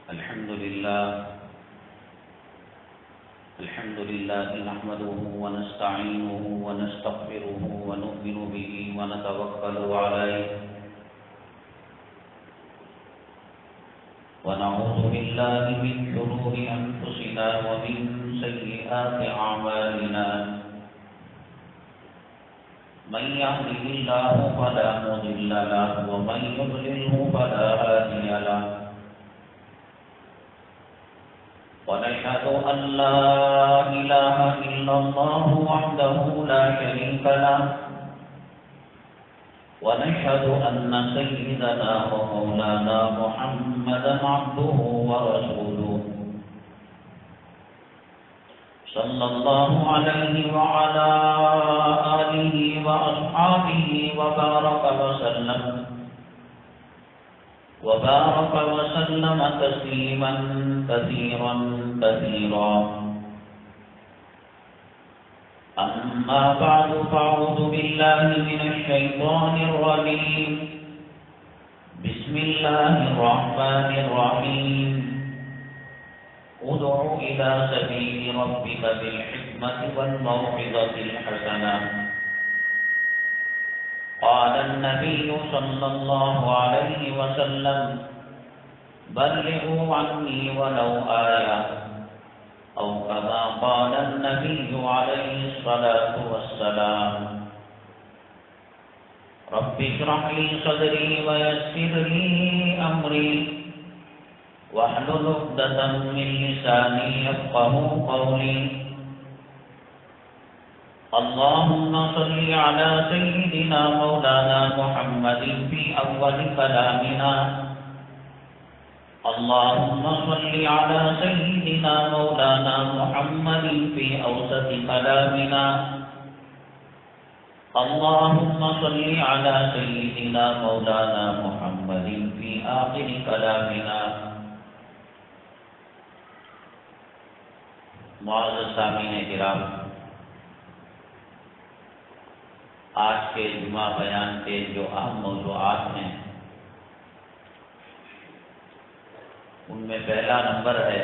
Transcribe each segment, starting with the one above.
الحمد لله نحمده ونستعينه ونستغفره ونؤمن به ونتوكل عليه ونعوذ بالله من شرور أنفسنا ومن سيئات أعمالنا من يهده الله فلا مضل له ومن يضلله فلا هادي له ونشهد أن لا إله إلا الله وحده لا شريك له ونشهد أن سيدنا ومولانا محمدا عبده ورسوله صلى الله عليه وعلى آله وأصحابه وبارك وسلم تسليما كثيرا كثيرا. أما بعد فأعوذ بالله من الشيطان الرجيم. بسم الله الرحمن الرحيم. ادع إلى سبيل ربك بالحكمة والموعظة الحسنة. قال النبي صلى الله عليه وسلم بلغوا عني ولو آية أو كما قال النبي عليه الصلاة والسلام. رب اشرح لي صدري ويسر لي أمري واحلل عقدة من لساني يفقهوا قولي. اللهم صل على سيدنا مولانا محمد في أول كلامنا. اللهم صل على سيدنا مولانا محمد في أوسط كلامنا. اللهم صل على سيدنا مولانا محمد في آخر كلامنا. معزز سامعین کرام، آج کے جمعہ بیان کے جو اہم موضوعات ہیں ان میں پہلا نمبر ہے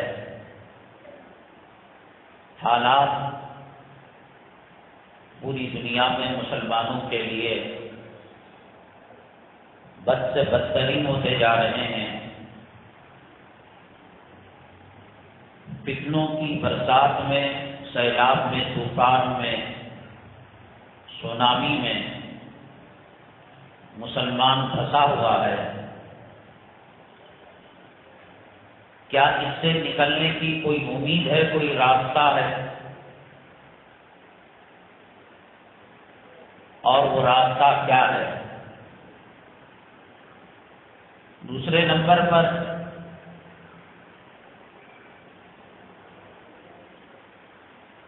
حالات پوری دنیا میں مسلمانوں کے لیے بد سے بدترین ہوتے جا رہے ہیں. فتنوں کی برسات میں، سیلاب میں، طوفان میں، سونامی میں مسلمان پھنسا ہوا ہے. کیا اس سے نکلنے کی کوئی امید ہے، کوئی راستہ ہے؟ اور وہ راستہ کیا ہے؟ دوسرے نمبر پر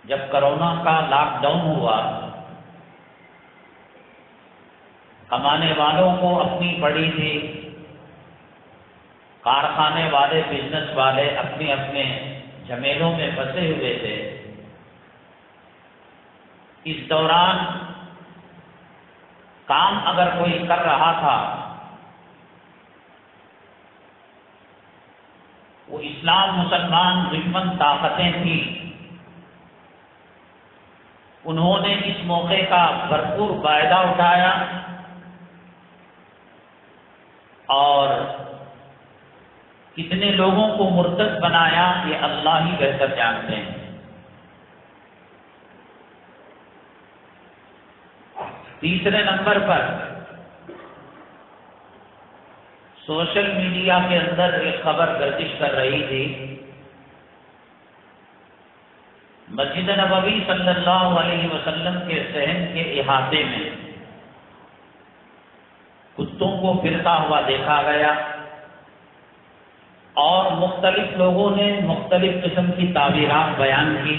جب کرونا کا لاک ڈاؤن ہوا، کمانے والوں کو اپنی پڑی تھی، کارخانے والے، بزنس والے اپنے اپنے جھمیلوں میں پھنسے ہوئے تھے. اس دوران کام اگر کوئی کر رہا تھا وہ اسلام مسلمان دشمن طاقتیں تھیں. انہوں نے اس موقع کا بھرپور فائدہ اٹھایا اور کتنے لوگوں کو مرتد بنایا یہ اللہ ہی بہتر جانتے ہیں. تیسرے نمبر پر سوشل میڈیا کے اندر ایک خبر گردش کر رہی تھی. مسجد نبوی صلی اللہ علیہ وسلم کے صحن کے احاطے میں کتوں کو پھرتا ہوا دیکھا گیا اور مختلف لوگوں نے مختلف قسم کی تعبیرات بیان کی.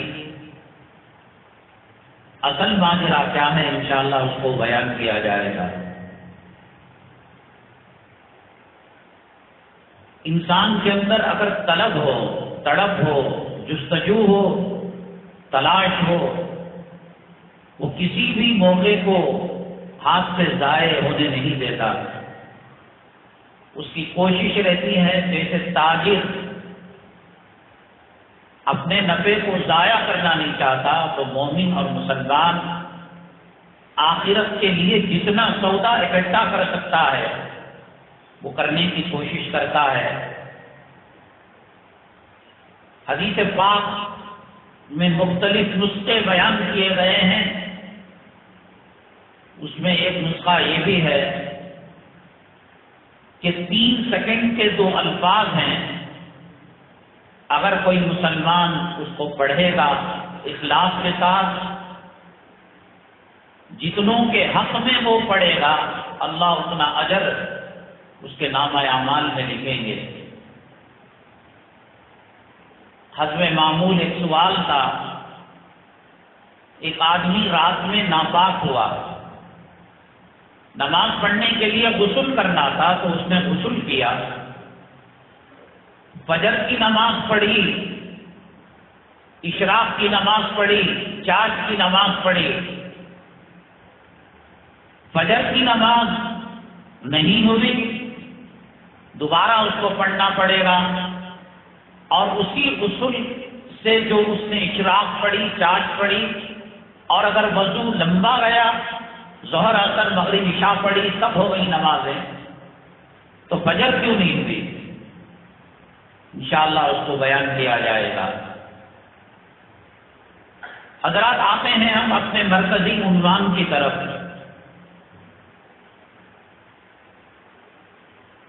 اصل ماجرا کیا ہے انشاءاللہ اس کو بیان کیا جائے گا. انسان کے اندر اگر طلب ہو، تڑپ ہو، جستجو ہو، تلاش ہو، وہ کسی بھی موقع کو ہاتھ سے ضائع ہونے نہیں دیتا. اس کی کوشش رہتی ہے جیسے تاجر اپنے نفع کو ضائع کرنا نہیں چاہتا تو مومن اور مسلمان آخرت کے لیے جتنا سودا اکٹھا کر سکتا ہے وہ کرنے کی کوشش کرتا ہے۔ حدیث پاک میں مختلف نسخے بیان کیے گئے ہیں، اس میں ایک نسخہ یہ بھی ہے کہ 3 سیکنڈ کے 2 الفاظ ہیں، اگر کوئی مسلمان اس کو پڑھے گا اخلاص کے ساتھ، جتنوں کے حق میں وہ پڑھے گا اللہ اتنا اجر اس کے نامہ اعمال میں لکھیں گے۔ حسب معمول ایک سوال تھا، ایک آدمی رات میں ناپاک ہوا، نماز پڑھنے کے لیے غسل کرنا تھا تو اس نے غسل کیا، فجر کی نماز پڑھی، اشراق کی نماز پڑھی، چاش کی نماز پڑھی، فجر کی نماز نہیں ہوئی، دوبارہ اس کو پڑھنا پڑے گا، اور اسی غسل سے جو اس نے اشراق پڑھی، چاش پڑھی، اور اگر وضو لمبا گیا، ظہر اثر مغرب عشاء پڑھی، سب ہو گئی نمازیں، تو فجر کیوں نہیں ہوئی؟ انشاءاللہ اس کو بیان کیا جائے گا۔ حضرات آتے ہیں ہم اپنے مرکزی عنوان کی طرف۔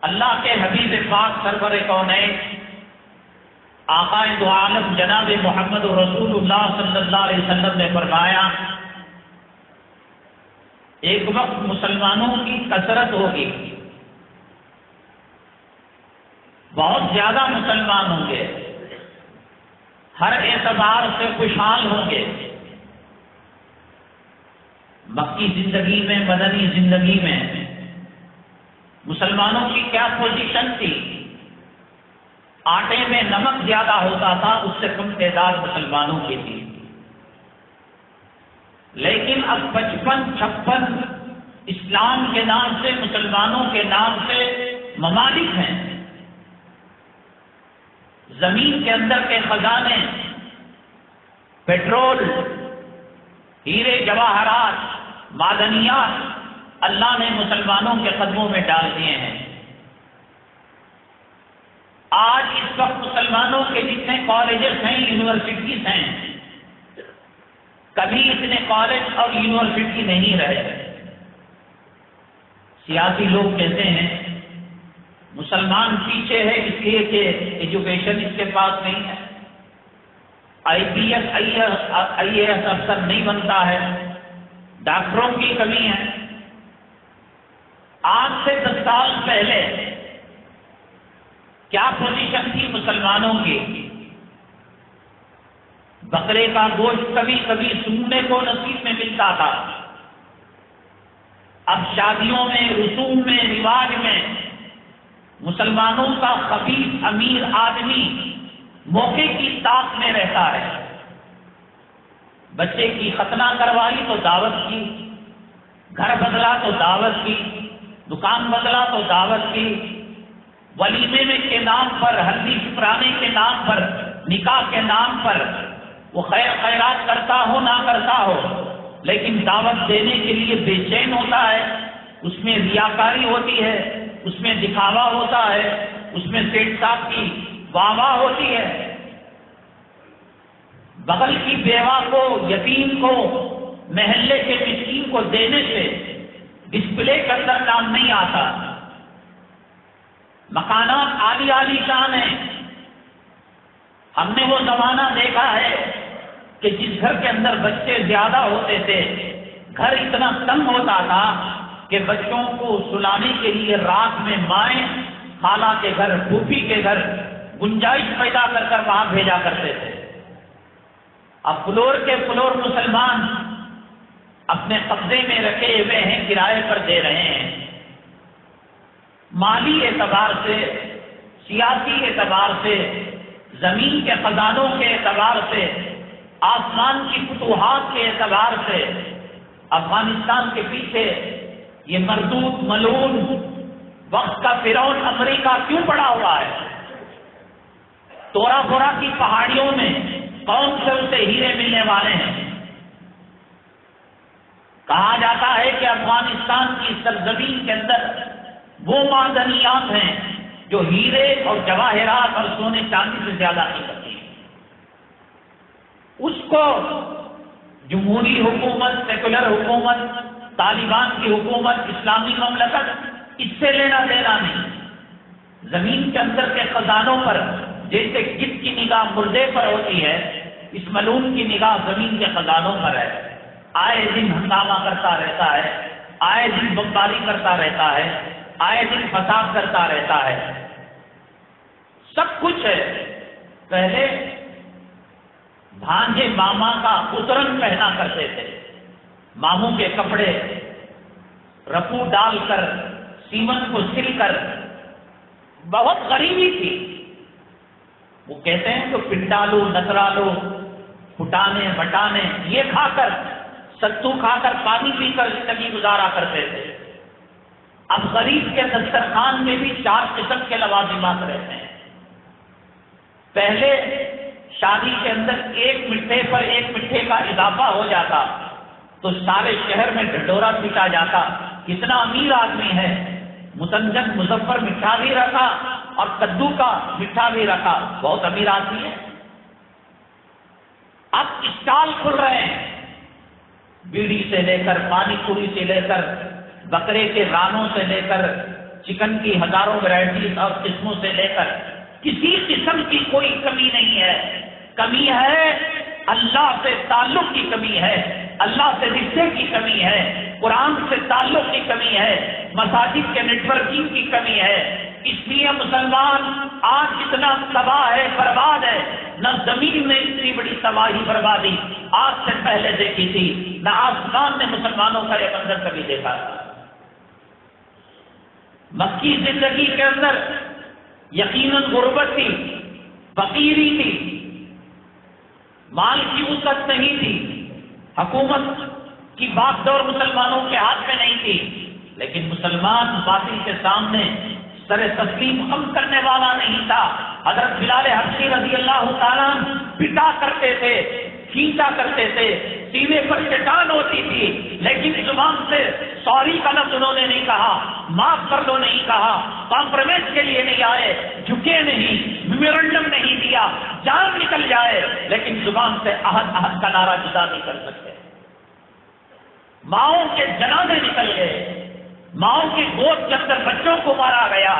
اللہ کے حبیب پاک سرور کونین آقا دو عالم جناب محمد رسول اللہ صلی اللہ علیہ وسلم نے فرمایا، ایک وقت مسلمانوں کی کثرت ہوگی، بہت زیادہ مسلمان ہوں گے، ہر اعتبار سے خوشحال ہوں گے، مکی زندگی میں، مدنی زندگی میں مسلمانوں کی کیا پوزیشن تھی؟ آٹے میں نمک زیادہ ہوتا تھا، اس سے کم تعداد مسلمانوں کی تھی، لیکن اب 55-56 اسلام کے نام سے، مسلمانوں کے نام سے ممالک ہیں۔ زمین کے اندر کے خزانے، پیٹرول، ہیرے جواہرات، معدنیات اللہ نے مسلمانوں کے قدموں میں ڈال دیے ہیں۔ آج اس وقت مسلمانوں کے جتنے کالجز ہیں، یونیورسٹیز ہیں، کبھی اتنے کالج اور یونیورسٹی نہیں رہے۔ سیاسی لوگ کہتے ہیں مسلمان پیچھے ہے اس لیے کہ ایجوکیشن اس کے پاس نہیں ہے، IPS IAS افسر نہیں بنتا ہے، ڈاکٹروں کی کمی ہے۔ آج سے 10 سال پہلے کیا پوزیشن تھی مسلمانوں کی؟ بکرے کا گوشت کبھی کبھی سننے کو نصیب میں ملتا تھا، اب شادیوں میں، رسوم میں، رواج میں مسلمانوں کا خبیث امیر آدمی موقع کی طاق میں رہتا ہے۔ بچے کی ختنہ کروائی تو دعوت کی، گھر بدلا تو دعوت کی، دکان بدلا تو دعوت کی، ولیمے میں کے نام پر، ہلدی شکرانے کے نام پر، نکاح کے نام پر وہ خیر خیرات کرتا ہو نہ کرتا ہو، لیکن دعوت دینے کے لیے بے چین ہوتا ہے، اس میں ریاکاری ہوتی ہے، اس میں دکھاوا ہوتا ہے، اس میں سیٹ صاحب کی واہ واہ ہوتی ہے۔ بغل کی بیوہ کو، یتیم کو، محلے کے مسکین کو دینے سے ڈسپلے کے اندر نام نہیں آتا۔ مکانات عالی عالی شان ہیں۔ ہم نے وہ زمانہ دیکھا ہے کہ جس گھر کے اندر بچے زیادہ ہوتے تھے، گھر اتنا تنگ ہوتا تھا کہ بچوں کو سلانے کے لیے رات میں مائیں خالہ کے گھر، پھوپھی کے گھر گنجائش پیدا کر کر وہاں بھیجا کرتے تھے۔ اب فلور کے فلور مسلمان اپنے قبضے میں رکھے ہوئے ہیں، کرائے پر دے رہے ہیں۔ مالی اعتبار سے، سیاسی اعتبار سے، زمین کے خزانوں کے اعتبار سے، آسمان کی فتوحات کے اعتبار سے افغانستان کے پیچھے یہ مردود ملعون وقت کا فرعون امریکہ کیوں پڑا ہوا ہے؟ تورا بورا کی پہاڑیوں میں کون سے اسے ہیرے ملنے والے ہیں؟ کہا جاتا ہے کہ افغانستان کی سرزمین کے اندر وہ معدنیات ہیں جو ہیرے اور جواہرات اور سونے چاندی سے زیادہ قیمتی ہیں. اس کو جمہوری حکومت، سیکولر حکومت، طالبان کی حکومت، اسلامی مملکت، اس سے لینا دینا نہیں. زمین کے اندر کے خزانوں پر جیسے گدھ کی نگاہ مردے پر ہوتی ہے، اس ملعون کی نگاہ زمین کے خزانوں پر ہے. آئے دن ہنگامہ کرتا رہتا ہے، آئے دن بمباری کرتا رہتا ہے، آئے دن فساد کرتا رہتا ہے. سب کچھ ہے. پہلے بھانجے ماما کا اترن پہنا کرتے تھے، ماموں کے کپڑے رپو ڈال کر سیمن کو سل کر. بہت غریبی تھی. وہ کہتے ہیں تو پنڈالو، نترالو، پھٹانے بٹانے یہ کھا کر، ستو کھا کر، پانی پی کر زندگی گزارا کرتے تھے. اب غریب کے دسترخوان میں بھی 4 قسم کے لوازمات رہتے ہیں. پہلے شادی کے اندر ایک مٹھے پر ایک مٹھے کا اضافہ ہو جاتا تو سارے شہر میں ڈھڈورا پیٹا جاتا، کتنا امیر آدمی ہے. متنجن مظفر مٹھا بھی رکھا اور کدو کا مٹھا بھی رکھا، بہت امیر آدمی ہے. اب اسٹال کھل رہے ہیں، بیڑی سے لے کر، پانی پوری سے لے کر، بکرے کے رانوں سے لے کر، چکن کی ہزاروں ورائٹیز اور قسموں سے لے کر، کسی قسم کی کوئی کمی نہیں ہے. کمی ہے اللہ سے تعلق کی کمی ہے، اللہ سے رشتے کی کمی ہے، قرآن سے تعلق کی کمی ہے، مساجد کے نیٹ ورکنگ کی کمی ہے. اس لیے مسلمان آج اتنا تباہ ہے، برباد ہے. نہ زمین نے اتنی بڑی تباہی بربادی آج سے پہلے دیکھی تھی، نہ آسمان نے مسلمانوں کا یہ منظر کبھی دیکھا تھا. مکی زندگی کے اندر یقیناً غربت تھی، فقیری تھی، مال کی وسعت نہیں تھی، حکومت کی باغ دور مسلمانوں کے ہاتھ میں نہیں تھی. لیکن مسلمان باطل کے سامنے سر تسلیم خم کرنے والا نہیں تھا. حضرت بلال حبشی رضی اللہ تعالیٰ پٹا کرتے تھے، کھینچا کرتے تھے، سینے پر چٹان ہوتی تھی، لیکن زبان سے سوری کا لفظ انہوں نے نہیں کہا، معاف کر دو نہیں کہا، کمپرومائز کے لیے نہیں آئے، جھکے نہیں، میمورنڈم نہیں دیا. جان نکل جائے لیکن زبان سے عہد عہد کا نعرہ جدا نہیں کر سکتے. ماؤں کے جنازے نکل گئے، ماؤں کی گود کے اندر بچوں کو مارا گیا،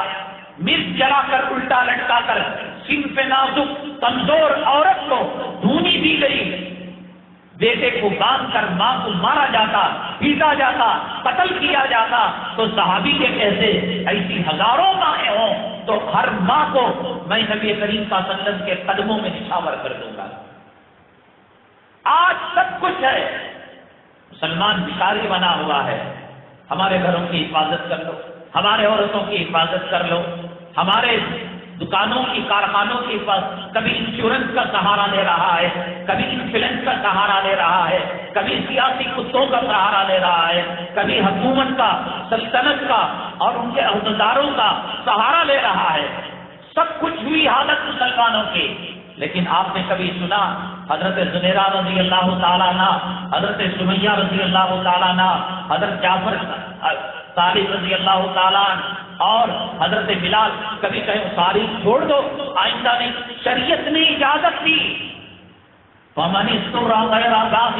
مرچ جلا کر الٹا لٹکا کر سن پہ نازک کمزور عورت کو دھونی دی گئی. بیٹے کو باندھ کر ماں کو مارا جاتا، پیٹا جاتا، قتل کیا جاتا تو صحابی کے کہتے ایسی ہزاروں مائیں ہوں تو ہر ماں کو میں نبی کریم صلی اللہ علیہ وسلم کے قدموں میں نچھاور کر دوں گا. آج سب کچھ ہے، مسلمان بھکاری بنا ہوا ہے. ہمارے گھروں کی حفاظت کر لو، ہمارے عورتوں کی حفاظت کر لو، ہمارے دکانوں کی، کارخانوں کی حفاظت. کبھی انشورنس کا سہارا لے رہا ہے، کبھی انفلوئنس کا سہارا لے رہا ہے، کبھی سیاسی کتوں کا سہارا لے رہا ہے، کبھی حکومت کا، سلطنت کا اور ان کے عہدیداروں کا سہارا لے رہا ہے. سب کچھ ہوئی حالت مسلمانوں کی. لیکن آپ نے کبھی سنا حضرت زنیرہ رضی اللہ تعالیٰ عنہ، حضرت سمیہ رضی اللہ تعالیٰ عنہ، حضرت جعفر طالب رضی اللہ تعالیٰ عنہ اور حضرت بلال کبھی کہیں تاریخ چھوڑ دو، آئندہ نہیں؟ شریعت نے اجازت دی. فَمَنِ اسْتُرَّ غَيْرَ بَاغٍ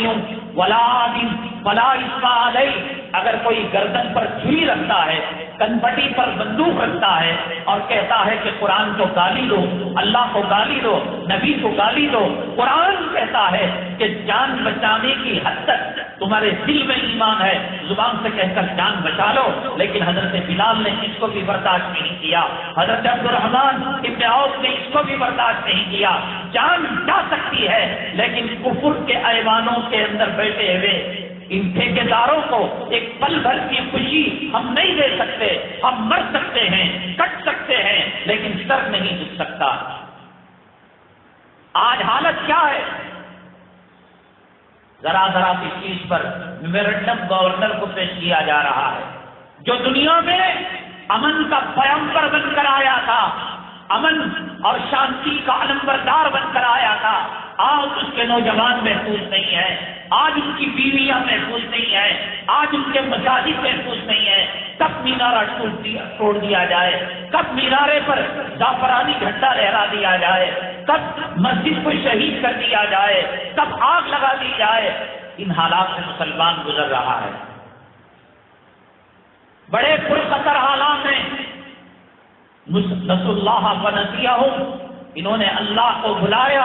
وَلَا عَادٍ فَلَا إِثْمَ عَلَيْهِ. اگر کوئی گردن پر چھری رکھتا ہے، کنپٹی پر بندوق رکھتا ہے اور کہتا ہے کہ قرآن کو گالی دو، اللہ کو گالی دو، نبی کو گالی دو، قرآن کہتا ہے کہ جان بچانے کی حد تک تمہارے دل میں ایمان ہے، زبان سے کہہ کر جان بچا لو. لیکن حضرت بلال نے اس کو بھی برداشت نہیں کیا، حضرت عبد الرحمن ابن عوف نے اس کو بھی برداشت نہیں کیا. جان جا سکتی ہے لیکن کفر کے ایوانوں کے اندر بیٹھے ہوئے ان ٹھیکیداروں کو ایک پل بھر کی خوشی ہم نہیں دے سکتے. ہم مر سکتے ہیں، کٹ سکتے ہیں، لیکن سر نہیں جھک سکتا. آج حالت کیا ہے؟ ذرا ذرا کی چیز پر میمورنڈم گورنر کو پیش کیا جا رہا ہے، جو دنیا میں امن کا پیغمبر بن کر آیا تھا، امن اور شانتی کا علمبردار بن کر آیا تھا، آج اس کے نوجوان محفوظ نہیں ہیں، آج ان کی بیویاں محفوظ نہیں ہیں، آج ان کے مساجد محفوظ نہیں ہیں۔ کب مینارہ توڑ دیا جائے، کب مینارے پر زعفرانی جھنڈا لہرا دیا جائے، کب مسجد کو شہید کر دیا جائے، کب آگ لگا دی جائے، ان حالات سے مسلمان گزر رہا ہے۔ بڑے پرخطر حالات ہیں۔ نسوا اللہ فنسیہم، انہوں نے اللہ کو بلایا،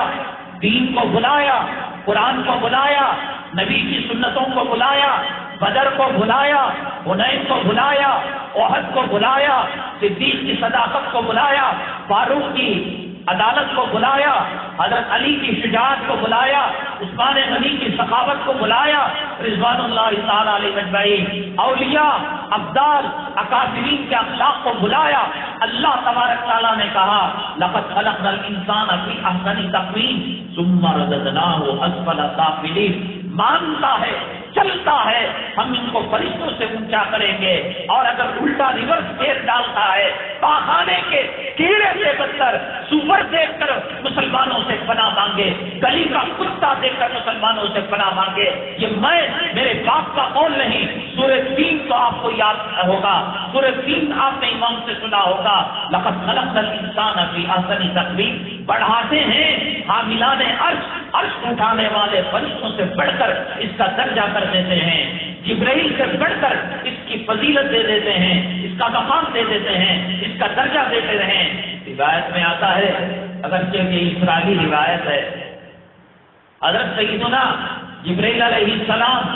دین کو بلایا، قرآن کو بلایا، نبی کی سنتوں کو بلایا، بدر کو بلایا، حنین کو بلایا، احد کو بلایا، صدیق کی صداقت کو بلایا، فاروق کی عدالت کو بلایا، حضرت علی کی شجاعت کو بلایا، عثمان غنی کی سخاوت کو بلایا، رضوان اللہ تعالی علیہ اجمعین، اولیاء، ابدال، اکابرین کے اخلاق کو بلایا۔ اللہ تبارک تعالیٰ نے کہا لقد خلقنا الانسان فی احسن تقویم ثم رددناہ اسفل سافلین، مانتا ہے، چلتا ہے، ہم ان کو فرشتوں سے اونچا کریں گے، اور اگر الٹا ریورس گیئر ڈالتا ہے، پاخانے کے کیڑے سے بدتر سور دیکھ کر مسلمانوں سے پناہ مانگے، گلی کا کتا دیکھ کر مسلمانوں سے پناہ مانگے۔ یہ میں میرے باپ کا قول نہیں، سورہ 3 تو آپ کو یاد ہوگا، سورہ 3 آپ نے امام سے سنا ہوگا، لقد خلقنا الانسان فی احسن تقویم۔ بڑھاتے ہیں حاملان عرش اٹھانے والے فرشتوں سے بڑھ کر اس کا درجہ کر دیتے ہیں، جبرائیل سے بڑھ کر اس کی فضیلت دے دیتے ہیں، اس کا مقام دے دیتے ہیں، اس کا درجہ دیتے ہیں۔ روایت میں آتا ہے، اگرچہ یہ اسرائیلی روایت ہے، حضرت سیدنا جبرائیل علیہ السلام،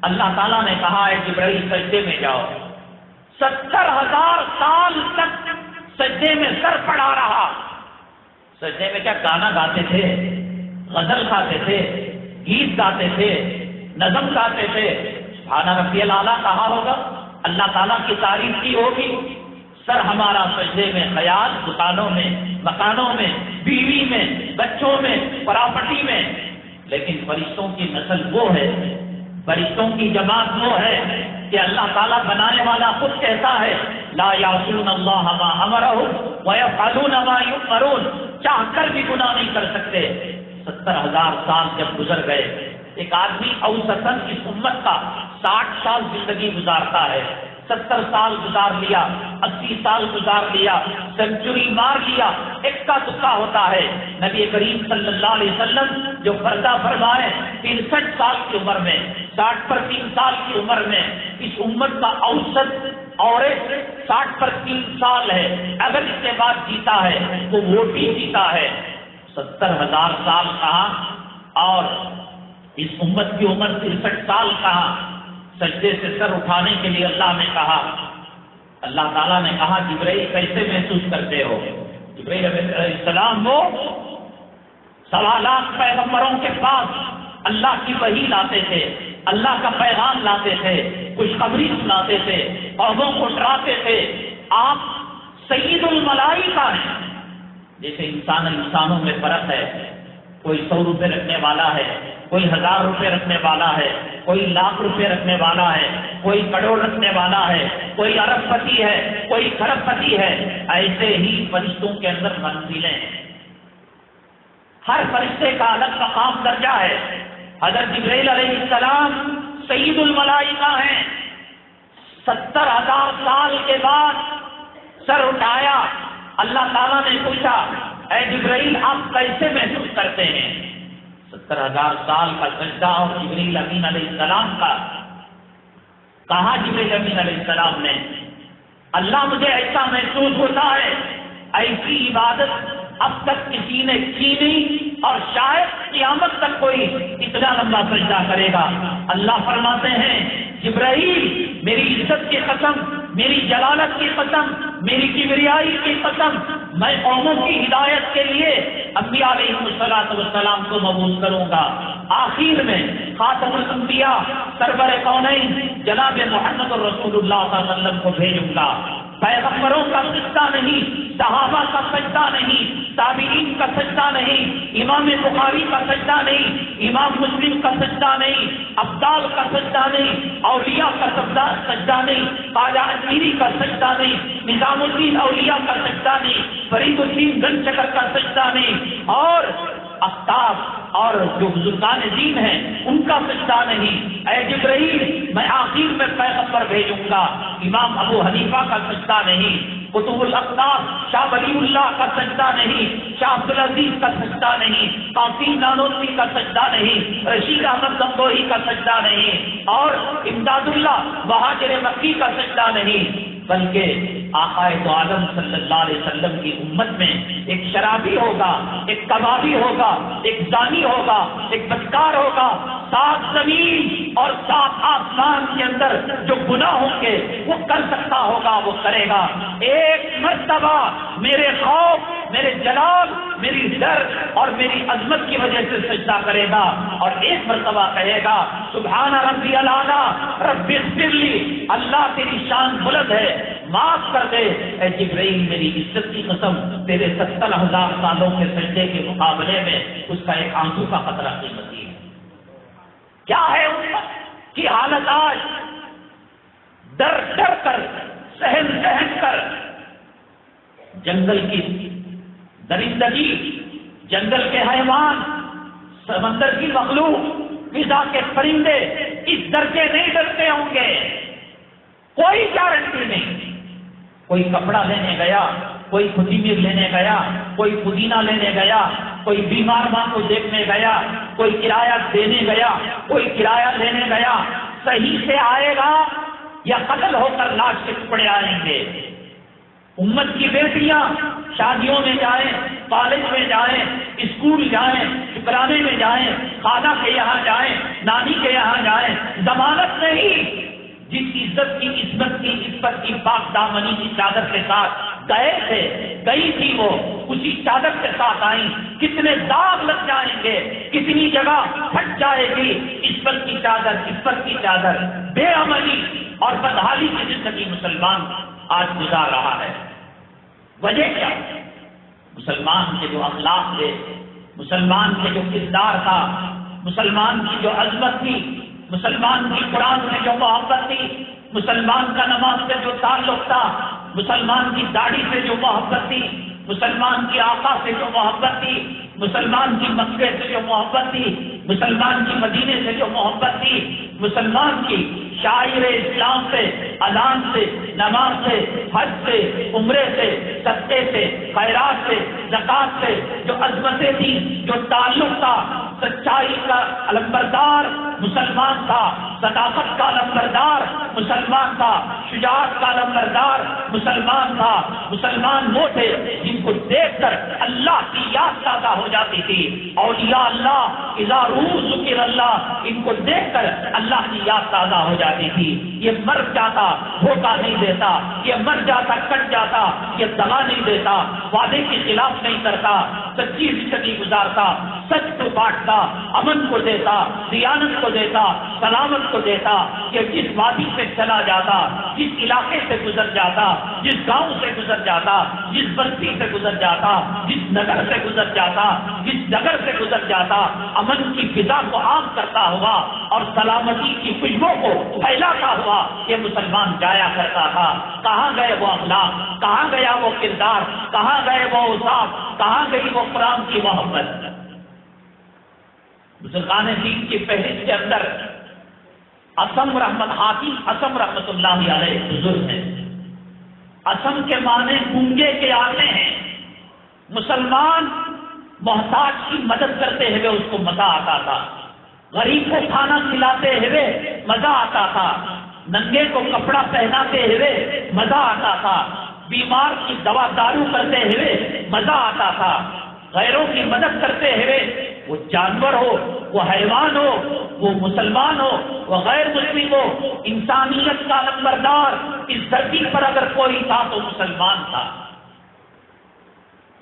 اللہ تعالیٰ نے کہا ہے جبرائیل سجدے میں جاؤ، 70,000 سال تک سجدے میں سر پڑا رہا۔ سجدے میں کیا گانا گاتے تھے، غزل گاتے تھے، گیت گاتے تھے، نظم گاتے تھے؟ سبحان ربی الاعلیٰ کہا ہوگا، اللہ تعالیٰ کی تعریف کی ہوگی۔ سر ہمارا سجدے میں، خیال دکانوں میں، مکانوں میں، بیوی میں، بچوں میں، پراپرٹی میں۔ لیکن فرشتوں کی نسل وہ ہے، فرشتوں کی جماعت وہ ہے کہ اللہ تعالیٰ بنانے والا خود کہتا ہے لا یعصون اللہ ما امرہم ویفعلون ما یؤمرون، چاہ کر بھی گناہ نہیں کر سکتے۔ 70,000 سال جب گزر گئے، ایک آدمی اوسطاً اس امت کا 60 سال زندگی گزارتا ہے، 70 سال گزار لیا، 80 سال گزار لیا، سینچری مار لیا، اکا دکا ہوتا ہے۔ نبی کریم صلی اللہ علیہ وسلم جو پردہ فرمائے 63 سال کی عمر میں، 60 پر 3 سال کی عمر میں، اس امت کا اوسط عورت 60 پر 3 سال ہے، اگر اس کے بعد جیتا ہے تو ووٹ ہی جیتا ہے۔ 70,000 سال کہاں، اور اس امت کی عمر 63 سال کہاں؟ سجدے سے سر اٹھانے کے لیے اللہ نے کہا، اللہ تعالیٰ نے کہا جبرائیل کیسے محسوس کرتے ہو؟ جبرائیل علیہ السلام وہ 1.25 لاکھ پیغمبروں کے پاس اللہ کی وحی لاتے تھے، اللہ کا پیغام لاتے تھے، خوشخبری سناتے تھے، قوموں کو ڈراتے تھے۔ آپ سید الملائکہ ہیں۔ جیسے انسانوں میں فرق ہے، کوئی 100 روپے رکھنے والا ہے، کوئی 1000 روپے رکھنے والا ہے، کوئی 1,00,000 روپے رکھنے والا ہے، کوئی کروڑ رکھنے والا ہے، کوئی ارب پتی ہے، کوئی کھرب پتی ہے، ایسے ہی فرشتوں کے اندر منزلیں ہیں، ہر فرشتے کا الگ مقام درجہ ہے۔ حضرت جبرائیل علیہ السلام سید الملائکہ ہیں۔ 70,000 سال کے بعد سر اٹھایا، اللہ تعالیٰ نے پوچھا اے جبرائیل آپ کیسے محسوس کرتے ہیں؟ 70,000 سال کا سجدہ اور جبرائیل امین علیہ السلام کا کہا جبرائیل امین علیہ السلام نے، اللہ مجھے ایسا محسوس ہوتا ہے ایسی عبادت اب تک کسی نے کی نہیں، اور شاید قیامت تک کوئی اتنا لمبا سجدہ کرے گا۔ اللہ فرماتے ہیں جبرائیل میری عزت کی قسم، میری جلالت کی قسم، میری کبریائی کی قسم، میں قوموں کی ہدایت کے لیے انبیاء علیہ السلام کو مبعوث کروں گا۔ آخر میں خاتم الانبیاء سرور کونین جناب محمد رسول اللہ صلی اللہ علیہ وسلم کو بھیجوں گا۔ پیغمبروں کا سجدہ نہیں، صحابہ کا سجدہ نہیں، تابعین کا سجدہ نہیں، امام بخاری کا سجدہ نہیں، امام مسلم کا سجدہ نہیں، ابدال کا سجدہ نہیں، اولیاء کا سجدہ نہیں، خواجہ اجمیری کا سجدہ نہیں، نظام الدین اولیاء کا سجدہ نہیں، فرید الدین گنج شکر کا سجدہ نہیں، اور افتاب اور جو بزرگان دین ہیں ان کا سجدہ نہیں۔ اے جبرائیل میں آخر میں پیغمبر بھیجوں گا، امام ابو حنیفہ کا سجدہ نہیں، قطب الاقطاب شاہ ولی اللہ کا سجدہ نہیں، شاہ عبدالعزیز کا سجدہ نہیں، قاسم نانوتوی کا سجدہ نہیں، رشید احمد گنگوہی کا سجدہ نہیں، اور امداد اللہ مہاجر مکی کا سجدہ نہیں، بلکہ آقا دو عالم صلی اللہ علیہ وسلم کی امت میں ایک شرابی ہوگا، ایک کبابی ہوگا، ایک زانی ہوگا، ایک بدکار ہوگا، 7 زمین اور 7 آسمان کے اندر جو گناہ ہوں گے وہ کر سکتا ہوگا وہ کرے گا، ایک مرتبہ میرے خوف، میرے جلال، میری ڈر اور میری عظمت کی وجہ سے سجدہ کرے گا، اور ایک مرتبہ کہے گا سبحان ربی الاعلیٰ رب اغفر لی، اللہ تیری شان بلند ہے معاف کر دے۔ اے جبرائیل میری عزت کی قسم تیرے 70,000 سالوں کے سجدے کے مقابلے میں اس کا ایک آنسو کا قطرہ قیمتی ہے۔ کیا ہے امت کی حالت آج؟ ڈر ڈر کر، سہن سہن کر، جنگل کی درندگی، جنگل کے حیوان، سمندر کی مخلوق، فضا کے پرندے اس درجے نہیں ڈرتے ہوں گے، کوئی گارنٹی نہیں۔ کوئی کپڑا لینے گیا، کوئی کوتمیر لینے گیا، کوئی پودینہ لینے گیا، کوئی بیمار ماں کو دیکھنے گیا، کوئی کرایہ دینے گیا، کوئی کرایہ لینے گیا، صحیح سے آئے گا یا قتل ہو کر لاش کے ٹکڑے آئیں گے۔ امت کی بیٹیاں شادیوں میں جائیں، کالج میں جائیں، اسکول جائیں، شکرانے میں جائیں، خالہ کے یہاں جائیں، نانی کے یہاں جائیں، ضمانت نہیں۔ جس عزت کی، عصمت کی، عفت کی پاک دامنی کی چادر کے ساتھ گئے تھے، گئی تھی وہ، اسی چادر کے ساتھ آئیں، کتنے داغ لگ جائیں گے، کتنی جگہ پھٹ جائے گی عزت کی چادر، عفت کی چادر۔ بے عملی اور بدحالی کی زندگی مسلمان آج گزار رہا ہے۔ وجہ کیا؟ مسلمان کے جو اخلاق تھے، مسلمان کے جو کردار تھا، مسلمان کی جو عظمت تھی، مسلمان کی قرآن سے جو محبت تھی، مسلمان کا نماز سے جو تعلق تھا، مسلمان کی داڑھی سے جو محبت تھی، مسلمان کی آقا سے جو محبت تھی، مسلمان کی مکے سے جو محبت تھی، مسلمان کی مدینے سے جو محبت تھی، مسلمان کی شاعر اسلام سے، اذان سے، نماز سے، حج سے، عمرے سے، صدقے سے، خیرات سے، زکات سے جو عظمتیں تھی، جو تعلق تھا، سچائی کا علمبردار مسلمان تھا، صداقت کا علمبردار مسلمان تھا، شجاعت کا علمبردار مسلمان تھا۔ مسلمان وہ تھے جن کو دیکھ کر اللہ کی یاد تازہ ہو جاتی تھی۔ اولیاء اللہ، اذا روح ذکر اللہ، ان کو دیکھ کر اللہ کی یاد تازہ ہو جاتی تھی۔ یہ مر جاتا دھوکہ نہیں دیتا، یہ مر جاتا کٹ جاتا، یہ دغا نہیں دیتا، وعدے کے خلاف نہیں کرتا، سچی زندگی گزارتا، سچ کو بانٹتا، امن کو دیتا، دیانت کو دیتا، سلامت کو دیتا۔ کہ جس وادی سے چلا جاتا، جس علاقے سے گزر جاتا، جس گاؤں سے گزر جاتا، جس بستی سے گزر جاتا، جس نگر سے گزر جاتا، جس نگر سے گزر جاتا، امن کی فضا کو عام کرتا ہوا اور سلامتی کی خوشبو کو پھیلاتا ہوا یہ مسلمان جایا کرتا تھا۔ کہاں گئے وہ اخلاق، کہاں گیا وہ کردار، کہاں گئے وہ اوصاف، کہاں گئی وہ قرآن کی محبت؟ بزرگان دین کی فہرست کے اندر اسم رحمت حاکم اسم رحمت اللہ علیہ بزرگ ہیں۔ اسم کے معنی گونگے کے آتے ہیں۔ مسلمان محتاج کی مدد کرتے ہوئے اس کو مزہ آتا تھا، غریب کو کھانا کھلاتے ہوئے مزہ آتا تھا، ننگے کو کپڑا پہناتے ہوئے مزہ آتا تھا، بیمار کی دوا دارو کرتے ہوئے مزہ آتا تھا، غیروں کی مدد کرتے ہوئے، وہ جانور ہو، وہ حیوان ہو، وہ مسلمان ہو، وہ غیر مسلم ہو، انسانیت کا نمبردار اس دھرتی پر اگر کوئی تھا تو مسلمان تھا۔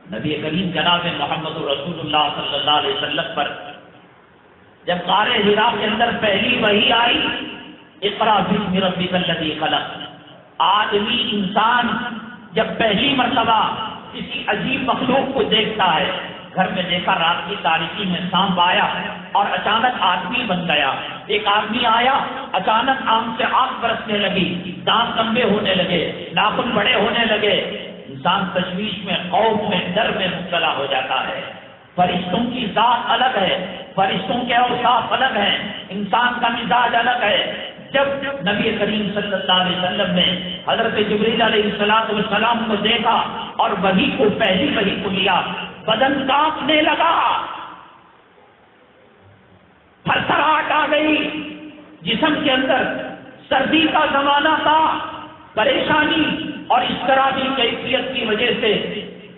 نبی کریم جناب محمد رسول اللہ صلی اللہ علیہ وسلم پر جب غار حرا کے اندر پہلی وحی آئی، اقرا باسم ربک الذی خلق، آدمی انسان جب پہلی مرتبہ کسی عجیب مخلوق کو دیکھتا ہے. گھر میں دیکھا رات کی تاریکی میں سانپ آیا اور اچانک آدمی بن گیا. ایک آدمی آیا, اچانک آنکھ سے آنکھ برسنے لگی, دانت لمبے ہونے لگے, ناخن بڑے ہونے لگے. انسان تشویش میں, خوف میں, ڈر میں مبتلا ہو جاتا ہے. فرشتوں کی ذات الگ ہے, فرشتوں کے اوصاف الگ ہیں, انسان کا مزاج الگ ہے. جب نبی کریم صلی اللہ علیہ وسلم نے حضرت جبریل علیہ السلام کو دیکھا اور وحی کو, پہلی وحی کو لیا, بدن کانپنے لگا, تھرتھراہٹ آ گئی جسم کے اندر. سردی کا زمانہ تھا, پریشانی اور اس طرح کی کیفیت کی وجہ سے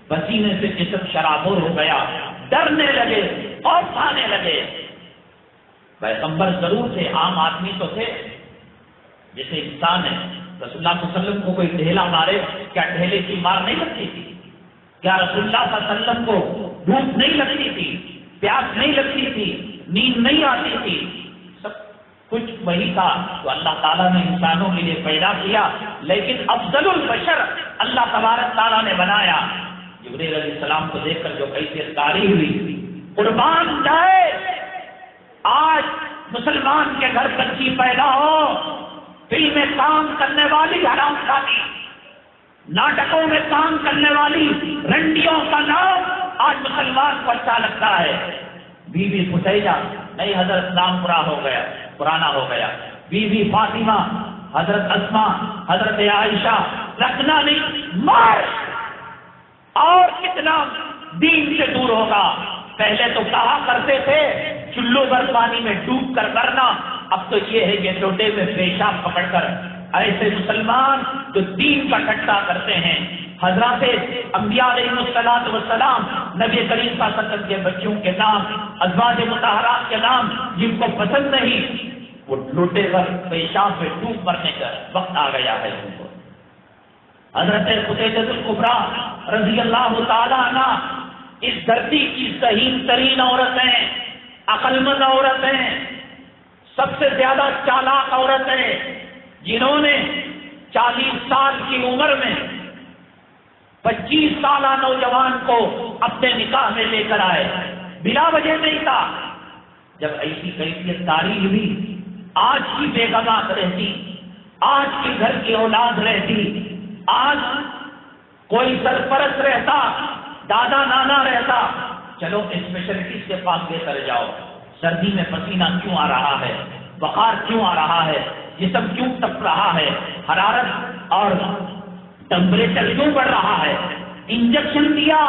پسینے سے جسم شرابور ہو گیا, ڈرنے لگے, خوف کھانے لگے. پیغمبر ضرور تھے, عام آدمی تو تھے, جیسے انسان ہے. رسول اللہ صلی اللہ علیہ وسلم کو کوئی ڈھیلا مارے, کیا ڈھیلے کی مار نہیں لگتی تھی؟ کیا رسول اللہ صلی اللہ علیہ وسلم کو بھوک نہیں لگتی تھی, پیاس نہیں لگتی تھی, نیند نہیں آتی تھی؟ سب کچھ وہی تھا تو اللہ تعالیٰ نے انسانوں کے لیے پیدا کیا, لیکن افضل البشر اللہ تبارک تعالیٰ نے بنایا. جبریل علیہ السلام کو دیکھ کر جو کیفیت طاری ہوئی, قربان جائے آج مسلمان کے گھر بچی پیدا ہو, فلم میں کام کرنے والی حرام خانی, ناٹکوں میں کام کرنے والی رنڈیوں کا نام آج مسلمان کو اچھا لگتا ہے. بی بی فتیجہ نہیں, حضرت نام پرانا ہو گیا. بی بی فاطمہ, حضرت اسما, حضرت عائشہ, رکھنا نہیں, مار. اور کتنا دین سے دور ہوگا. پہلے تو کہا کرتے تھے چلو بھر پانی میں ڈوب کر مرنا, اب تو یہ ہے کہ لوٹے میں پیشاب پکڑ کر. ایسے مسلمان جو دین کا ٹھٹا کرتے ہیں. حضرات انبیاء علیہ السلام, نبی کریم صلی اللہ علیہ وسلم کے بچوں کے نام, ازواج مطہرات کے نام جن کو پسند نہیں, وہ لوٹے پر پیشاب میں ڈوب مرنے کا وقت آ گیا ہے ان کو. حضرت خدیجہ الکبریٰ رضی اللہ تعالی عنہ اس دھرتی کی ذہین ترین عورتیں, عقل مند عورتیں, سب سے زیادہ چالاک عورتیں, جنہوں نے 40 سال کی عمر میں 25 سالہ نوجوان کو اپنے نکاح میں لے کر آئے, بلا وجہ نہیں تھا. جب ایسی کیفیت طاری ہوئی, آج کی بیگمات رہتی, آج کی گھر کی اولاد رہتی, آج کوئی سرپرست رہتا, دادا نانا رہتا, چلو اسپیشلٹیز کے پاس لے کر جاؤ, سردی میں پسینہ کیوں آ رہا ہے, بخار کیوں آ رہا ہے, جسم کیوں تپ رہا ہے, حرارت اور ٹمپریچر کیوں بڑھ رہا ہے, انجیکشن دیا.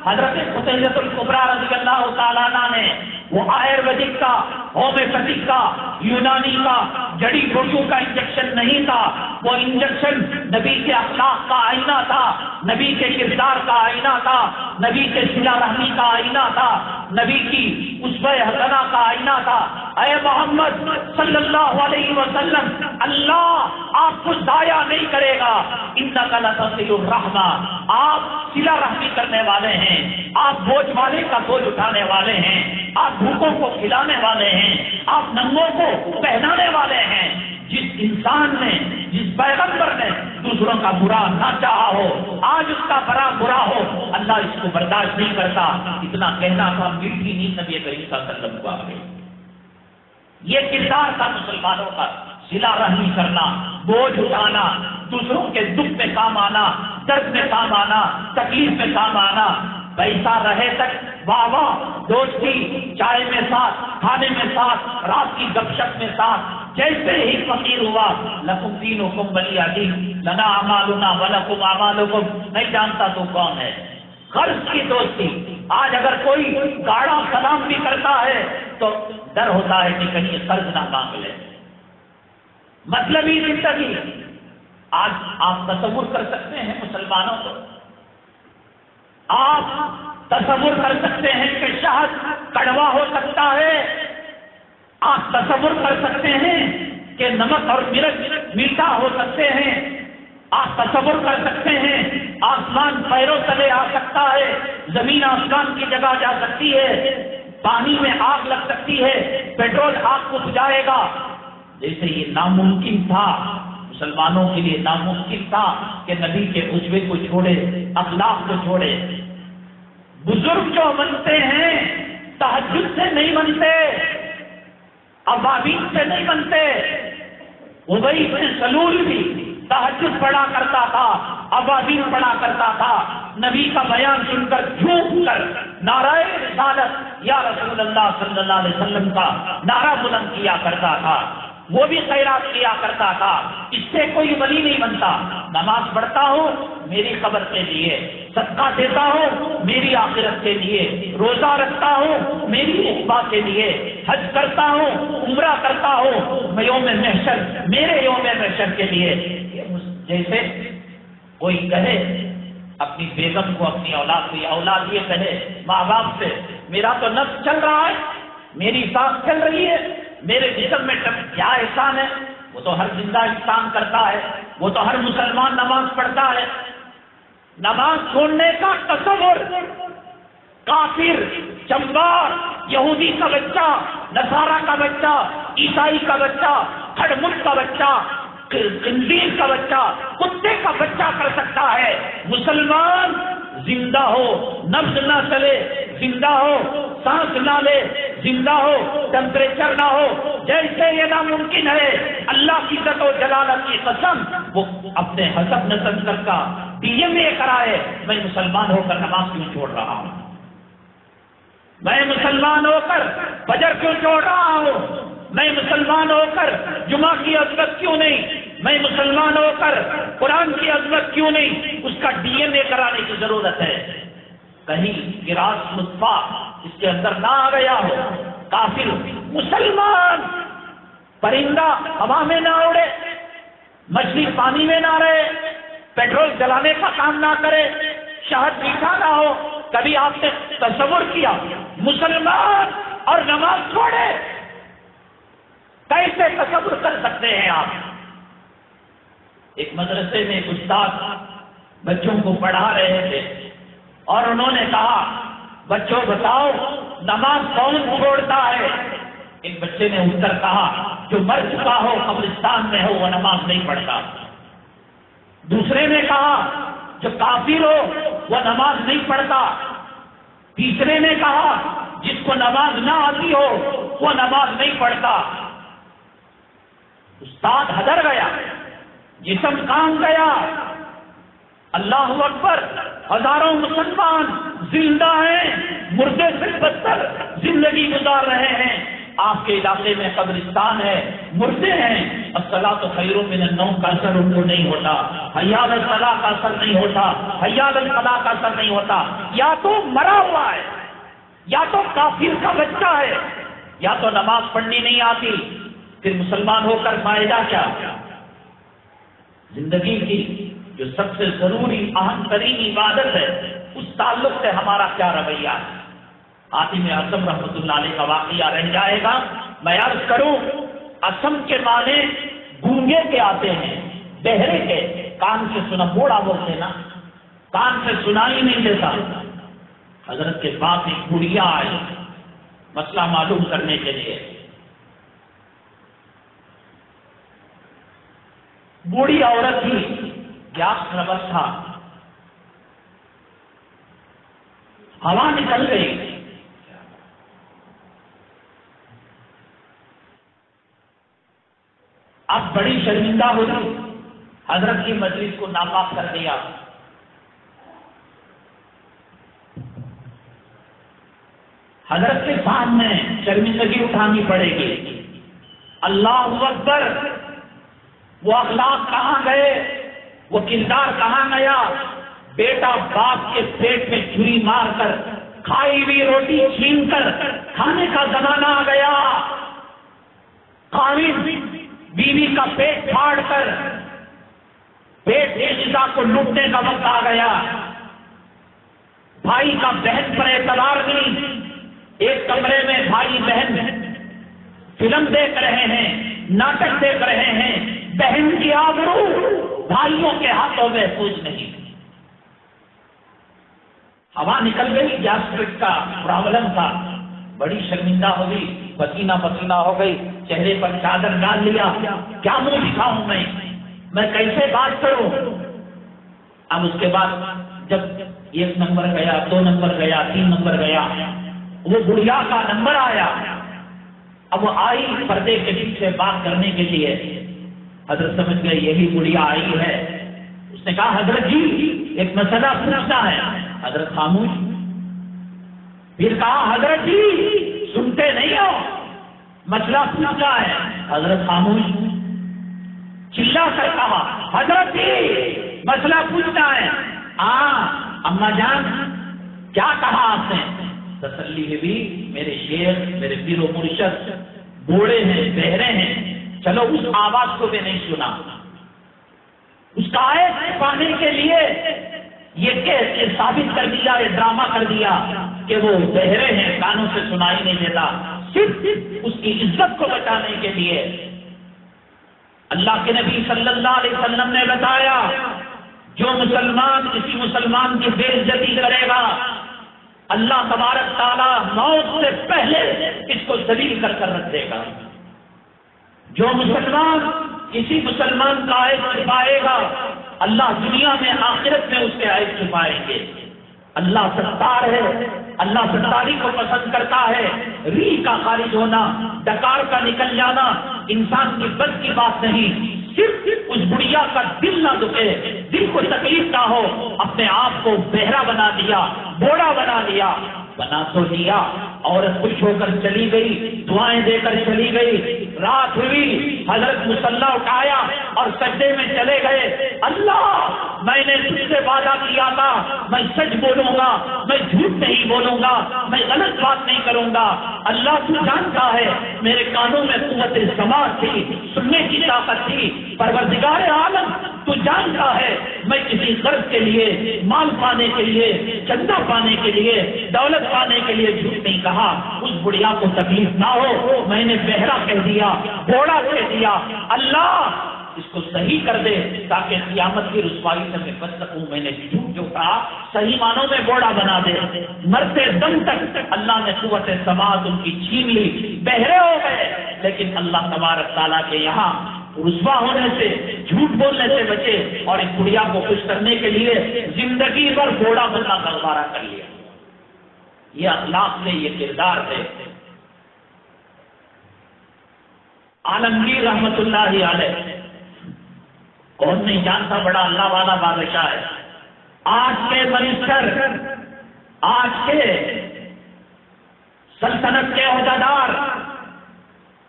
حضرت خدیجہ الکبریٰ رضی اللہ تعالیٰ عنہ نے وہ آیورویدک کا, ہومیوپیتھک کا, یونانی کا, جڑی بوٹیوں کا انجیکشن نہیں تھا. وہ انجیکشن نبی کے اخلاق کا آئینہ تھا, نبی کے کردار کا آئینہ تھا, نبی کے صلہ رحمی کا آئینہ تھا, نبی کی اسوہ حسنہ کا آئینہ تھا. اے محمد صلی اللہ علیہ وسلم, اللہ آپ کو ضائع نہیں کرے گا. انک لتصل الرحمہ, آپ صلہ رحمی کرنے والے ہیں, آپ بوجھ والے کا بوجھ اٹھانے والے ہیں, آپ بھوکوں کو کھلانے والے ہیں, آپ ننگوں کو پہنانے والے ہیں. جس انسان نے, جس پیغمبر نے دوسروں کا برا نہ چاہا ہو, آج اس کا برا ہو, اللہ اس کو برداشت نہیں کرتا. اتنا کہنا تھا, میٹھی نیند نبی کریم صلی اللہ علیہ وسلم کو آ گئی. یہ کردار تھا مسلمانوں کا, صلہ رحمی کرنا, بوجھ اٹھانا, دوسروں کے دکھ میں کام آنا, درد میں کام آنا, تکلیف میں کام آنا. پیسہ رہے تک واہ واہ, دوستی, چائے میں ساتھ, کھانے میں ساتھ, رات کی گپ شپ میں ساتھ. جیسے ہی فقیر ہوا, لکم دینکم ولی دین, لنا اعمالنا ولکم اعمالکم, نہیں جانتا تو کون ہے. قرض کی دوستی, آج اگر کوئی گاڑا سلام بھی کرتا ہے تو ڈر ہوتا ہے کہ کہیں قرض نہ مانگ لے. مطلبی زندگی, آج آپ تصور کر سکتے ہیں مسلمانوں کو, آپ تصور کر سکتے ہیں کہ شہد کڑوا ہو سکتا ہے, آپ تصور کر سکتے ہیں کہ نمک اور مرچ میٹھا ہو سکتے ہیں, آپ تصور کر سکتے ہیں آسمان پیروں تلے آ سکتا ہے, زمین آسمان کی جگہ جا سکتی ہے, پانی میں آگ لگ سکتی ہے, پیٹرول آگ کو بجھائے گا. جیسے یہ ناممکن تھا, مسلمانوں کے لیے ناممکن تھا کہ نبی کے اسوے کو چھوڑے، اخلاق کو چھوڑے۔ بزرگ جو بنتے ہیں تہجد سے نہیں بنتے، ابابیل سے نہیں بنتے۔ ابی بن سلول بھی تہجد پڑھا کرتا تھا، ابابیل پڑھا کرتا تھا، نبی کا بیان سن کر جھوم کر نعرہ رسالت یا رسول اللہ صلی اللہ علیہ وسلم کا نعرہ بلند کیا کرتا تھا۔ وہ بھی خیرات کیا کرتا تھا۔ اس سے کوئی ولی نہیں بنتا۔ نماز پڑھتا ہوں میری قبر کے لیے، صدقہ دیتا ہوں میری آخرت کے لیے، روزہ رکھتا ہوں میری عقبہ کے لیے، حج کرتا ہوں، عمرہ کرتا ہوں یوم محشر، میرے یوم محشر کے لیے۔ جیسے کوئی کہے اپنی بیگم کو، اپنی اولاد کو، یا اولاد یہ کہے ماں باپ سے میرا تو نفس چل رہا ہے، میری سانس چل رہی ہے، میرے جسم میں کیا احسان ہے؟ وہ تو ہر زندہ انسان کرتا ہے، وہ تو ہر مسلمان نماز پڑھتا ہے۔ نماز چھوڑنے کا تصور کافر، چمبار، یہودی کا بچہ، نصارہ کا بچہ، عیسائی کا بچہ، کھڑمٹ کا بچہ، خنزیر کا بچہ، کتے کا بچہ کر سکتا ہے۔ مسلمان زندہ ہو، نبض نہ چلے، زندہ ہو، سانس نہ لے، زندہ ہو، ٹیمپریچر نہ ہو، جیسے یہ ناممکن ہے۔ اللہ کی عزت و جلالت کی قسم، وہ اپنے حسب نسب کا DMA کرائے، میں مسلمان ہو کر نماز کیوں چھوڑ رہا ہوں، میں مسلمان ہو کر فجر کیوں چھوڑ رہا ہوں، میں مسلمان ہو کر جمعہ کی عظمت کیوں نہیں، میں مسلمان ہو کر قرآن کی عظمت کیوں نہیں، اس کا DMA کرانے کی ضرورت ہے۔ کہیں گراس نطفہ اس کے اندر نہ آ گیا ہو۔ کافر مسلمان پرندہ ہوا میں نہ اڑے، مچھلی پانی میں نہ رہے، پیٹرول جلانے کا کام نہ کرے، شہد میٹھا نہ ہو۔ کبھی آپ نے تصور کیا مسلمان اور نماز چھوڑے؟ کیسے تصور کر سکتے ہیں آپ؟ ایک مدرسے میں ایک استاد بچوں کو پڑھا رہے تھے اور انہوں نے کہا بچوں بتاؤ نماز کون چھوڑتا ہے؟ ایک بچے نے اٹھ کر کہا جو مر چکا ہو، قبرستان میں ہو، وہ نماز نہیں پڑھتا۔ دوسرے نے کہا جو کافر ہو وہ نماز نہیں پڑھتا۔ تیسرے نے کہا جس کو نماز نہ آتی ہو وہ نماز نہیں پڑھتا۔ استاد حدر گیا، جسم کام گیا۔ اللہ اکبر، ہزاروں مسلمان زندہ ہیں، مردے سے بدتر زندگی گزار رہے ہیں۔ آپ کے علاقے میں قبرستان ہے، مردے ہیں، الصلاۃ خیر من النوم کا اثر ان کو نہیں ہوتا، حی علی الصلاۃ کا اثر نہیں ہوتا، حی علی الفلاح کا اثر نہیں ہوتا۔ یا تو مرا ہوا ہے، یا تو کافر کا بچہ ہے، یا تو نماز پڑھنی نہیں آتی۔ پھر مسلمان ہو کر فائدہ کیا؟ زندگی کی جو سب سے ضروری اہم ترین عبادت ہے اس تعلق سے ہمارا کیا رویہ ہے؟ حاتم اعظم رحمۃ اللہ علیہ کا واقعہ رہ جائے گا۔ میں عرض کروں، اسم کے معنی گونگے کے آتے ہیں، بہرے کے، کان سے سنا، بوڑھا بولتے نا، کان سے سنائی نہیں دیتا۔ حضرت کے پاس ایک بڑھیا آئی مسئلہ معلوم کرنے کے لیے۔ بوڑھی عورت تھی، گیس نبس تھا، ہوا نکل گئی۔ اب بڑی شرمندہ ہوئی، حضرت کی مجلس کو ناپاک کر دیا۔ حضرت کے سامنے شرمندگی اٹھانی پڑے گی۔ اللہ اکبر، وہ اخلاق کہاں گئے، وہ کردار کہاں گیا؟ بیٹا باپ کے پیٹ میں چھری مار کر، کھائی ہوئی روٹی چھین کر کھانے کا زمانہ آ گیا۔ خاوند بیوی کا پیٹ پھاڑ کر پیٹ کی غذا کو لوٹنے کا وقت آ گیا۔ بھائی کا بہن پر اعتبار نہیں، ایک کمرے میں بھائی بہن فلم دیکھ رہے ہیں، ناٹک دیکھ رہے ہیں، بہن کی آبرو بھائیوں کے ہاتھوں محفوظ نہیں۔ ہوا نکل گئی، گیسٹرک کا پرابلم تھا، بڑی شرمندہ ہو گئی، پسینہ پسینہ ہو گئی، چہرے پر چادر ڈال لیا۔ کیا منہ دکھاؤں میں کیسے بات کروں؟ اب اس کے بعد جب 1 نمبر گیا، 2 نمبر گیا، 3 نمبر گیا، وہ بڑھیا کا نمبر آیا. اب وہ آئی پردے کے پیچھے بات کرنے کے لیے. حضرت سمجھ گئے یہی بڑھیا آئی ہے. اس نے کہا حضرت جی ایک مسئلہ پوچھنا ہے. حضرت خاموش. پھر کہا حضرت جی سنتے نہیں ہو، مسئلہ پوچھنا ہے. حضرت خاموش. چلا کر کہا حضرت جی مسئلہ پوچھنا ہے. اما جان کیا کہا آپ نے؟ تسلی ہے بھی میرے شیخ میرے پیر و مرشد بوڑھے ہیں بہرے ہیں، چلو اس آواز کو بھی نہیں سنا. اس کا آیت چھپانے کے لیے یہ ثابت کر دیا، یہ ڈرامہ کر دیا کہ وہ بہرے ہیں، کانوں سے سنائی نہیں دیتا. صرف اس کی عزت کو بچانے کے لیے اللہ کے نبی صلی اللہ علیہ وسلم نے بتایا جو مسلمان کسی مسلمان کی بے عزتی کرے گا اللہ تبارک تعالیٰ موت سے پہلے اس کو ذلیل کر رکھ دے گا. جو مسلمان کسی مسلمان کا عیب چھپائے گا اللہ دنیا میں آخرت میں اس کے عیب چھپائیں گے. اللہ ستار ہے، اللہ ستاری کو پسند کرتا ہے. ری کا خارج ہونا، ڈکار کا نکل جانا انسان کی بس کی بات نہیں. صرف اس بڑھیا کا دل نہ دکھے، دل کو تکلیف نہ ہو، اپنے آپ کو بہرا بنا دیا، بوڑھا بنا لیا. بنا تو لیا، عورت خوش ہو کر چلی گئی، دعائیں دے کر چلی گئی. رات ہوئی، حضرت مصلی اٹھایا اور سجدے میں چلے گئے. اللہ میں نے تجھ سے وعدہ کیا تھا میں سچ بولوں گا، میں جھوٹ نہیں بولوں گا، میں غلط بات نہیں کروں گا. اللہ تو جانتا ہے میرے کانوں میں قوت سماعت تھی، سننے کی طاقت تھی. پروردگار عالم تو جانتا ہے میں کسی غرض کے لیے، مال پانے کے لیے، چندہ پانے کے لیے، دولت پانے کے لیے جھوٹ نہیں کہا. اس بڑھیا کو تکلیف نہ ہو میں نے بہرا کہہ دیا، بوڑھا کہہ دیا. اللہ اس کو صحیح کر دے تاکہ قیامت کی رسوائی سے میں بچ سکوں. میں نے جھوٹ جو کہا صحیح معنوں میں بوڑھا بنا دے. مرتے دم تک اللہ نے قوت سماعت ان کی چھین لی، بہرے ہو گئے. لیکن اللہ تبارک تعالیٰ کے یہاں رسوا ہونے سے، جھوٹ بولنے سے بچے اور اس بڑھیا کو خوش کرنے کے لیے زندگی بھر بوڑھا بننا کا گوارا کر لیا. یہ اخلاق سے، یہ کردار ہے. عالمگیر رحمت اللہ علیہ کون نہیں جانتا، بڑا اللہ والا بادشاہ ہے. آج کے منسٹر، آج کے سلطنت کے عہدیدار،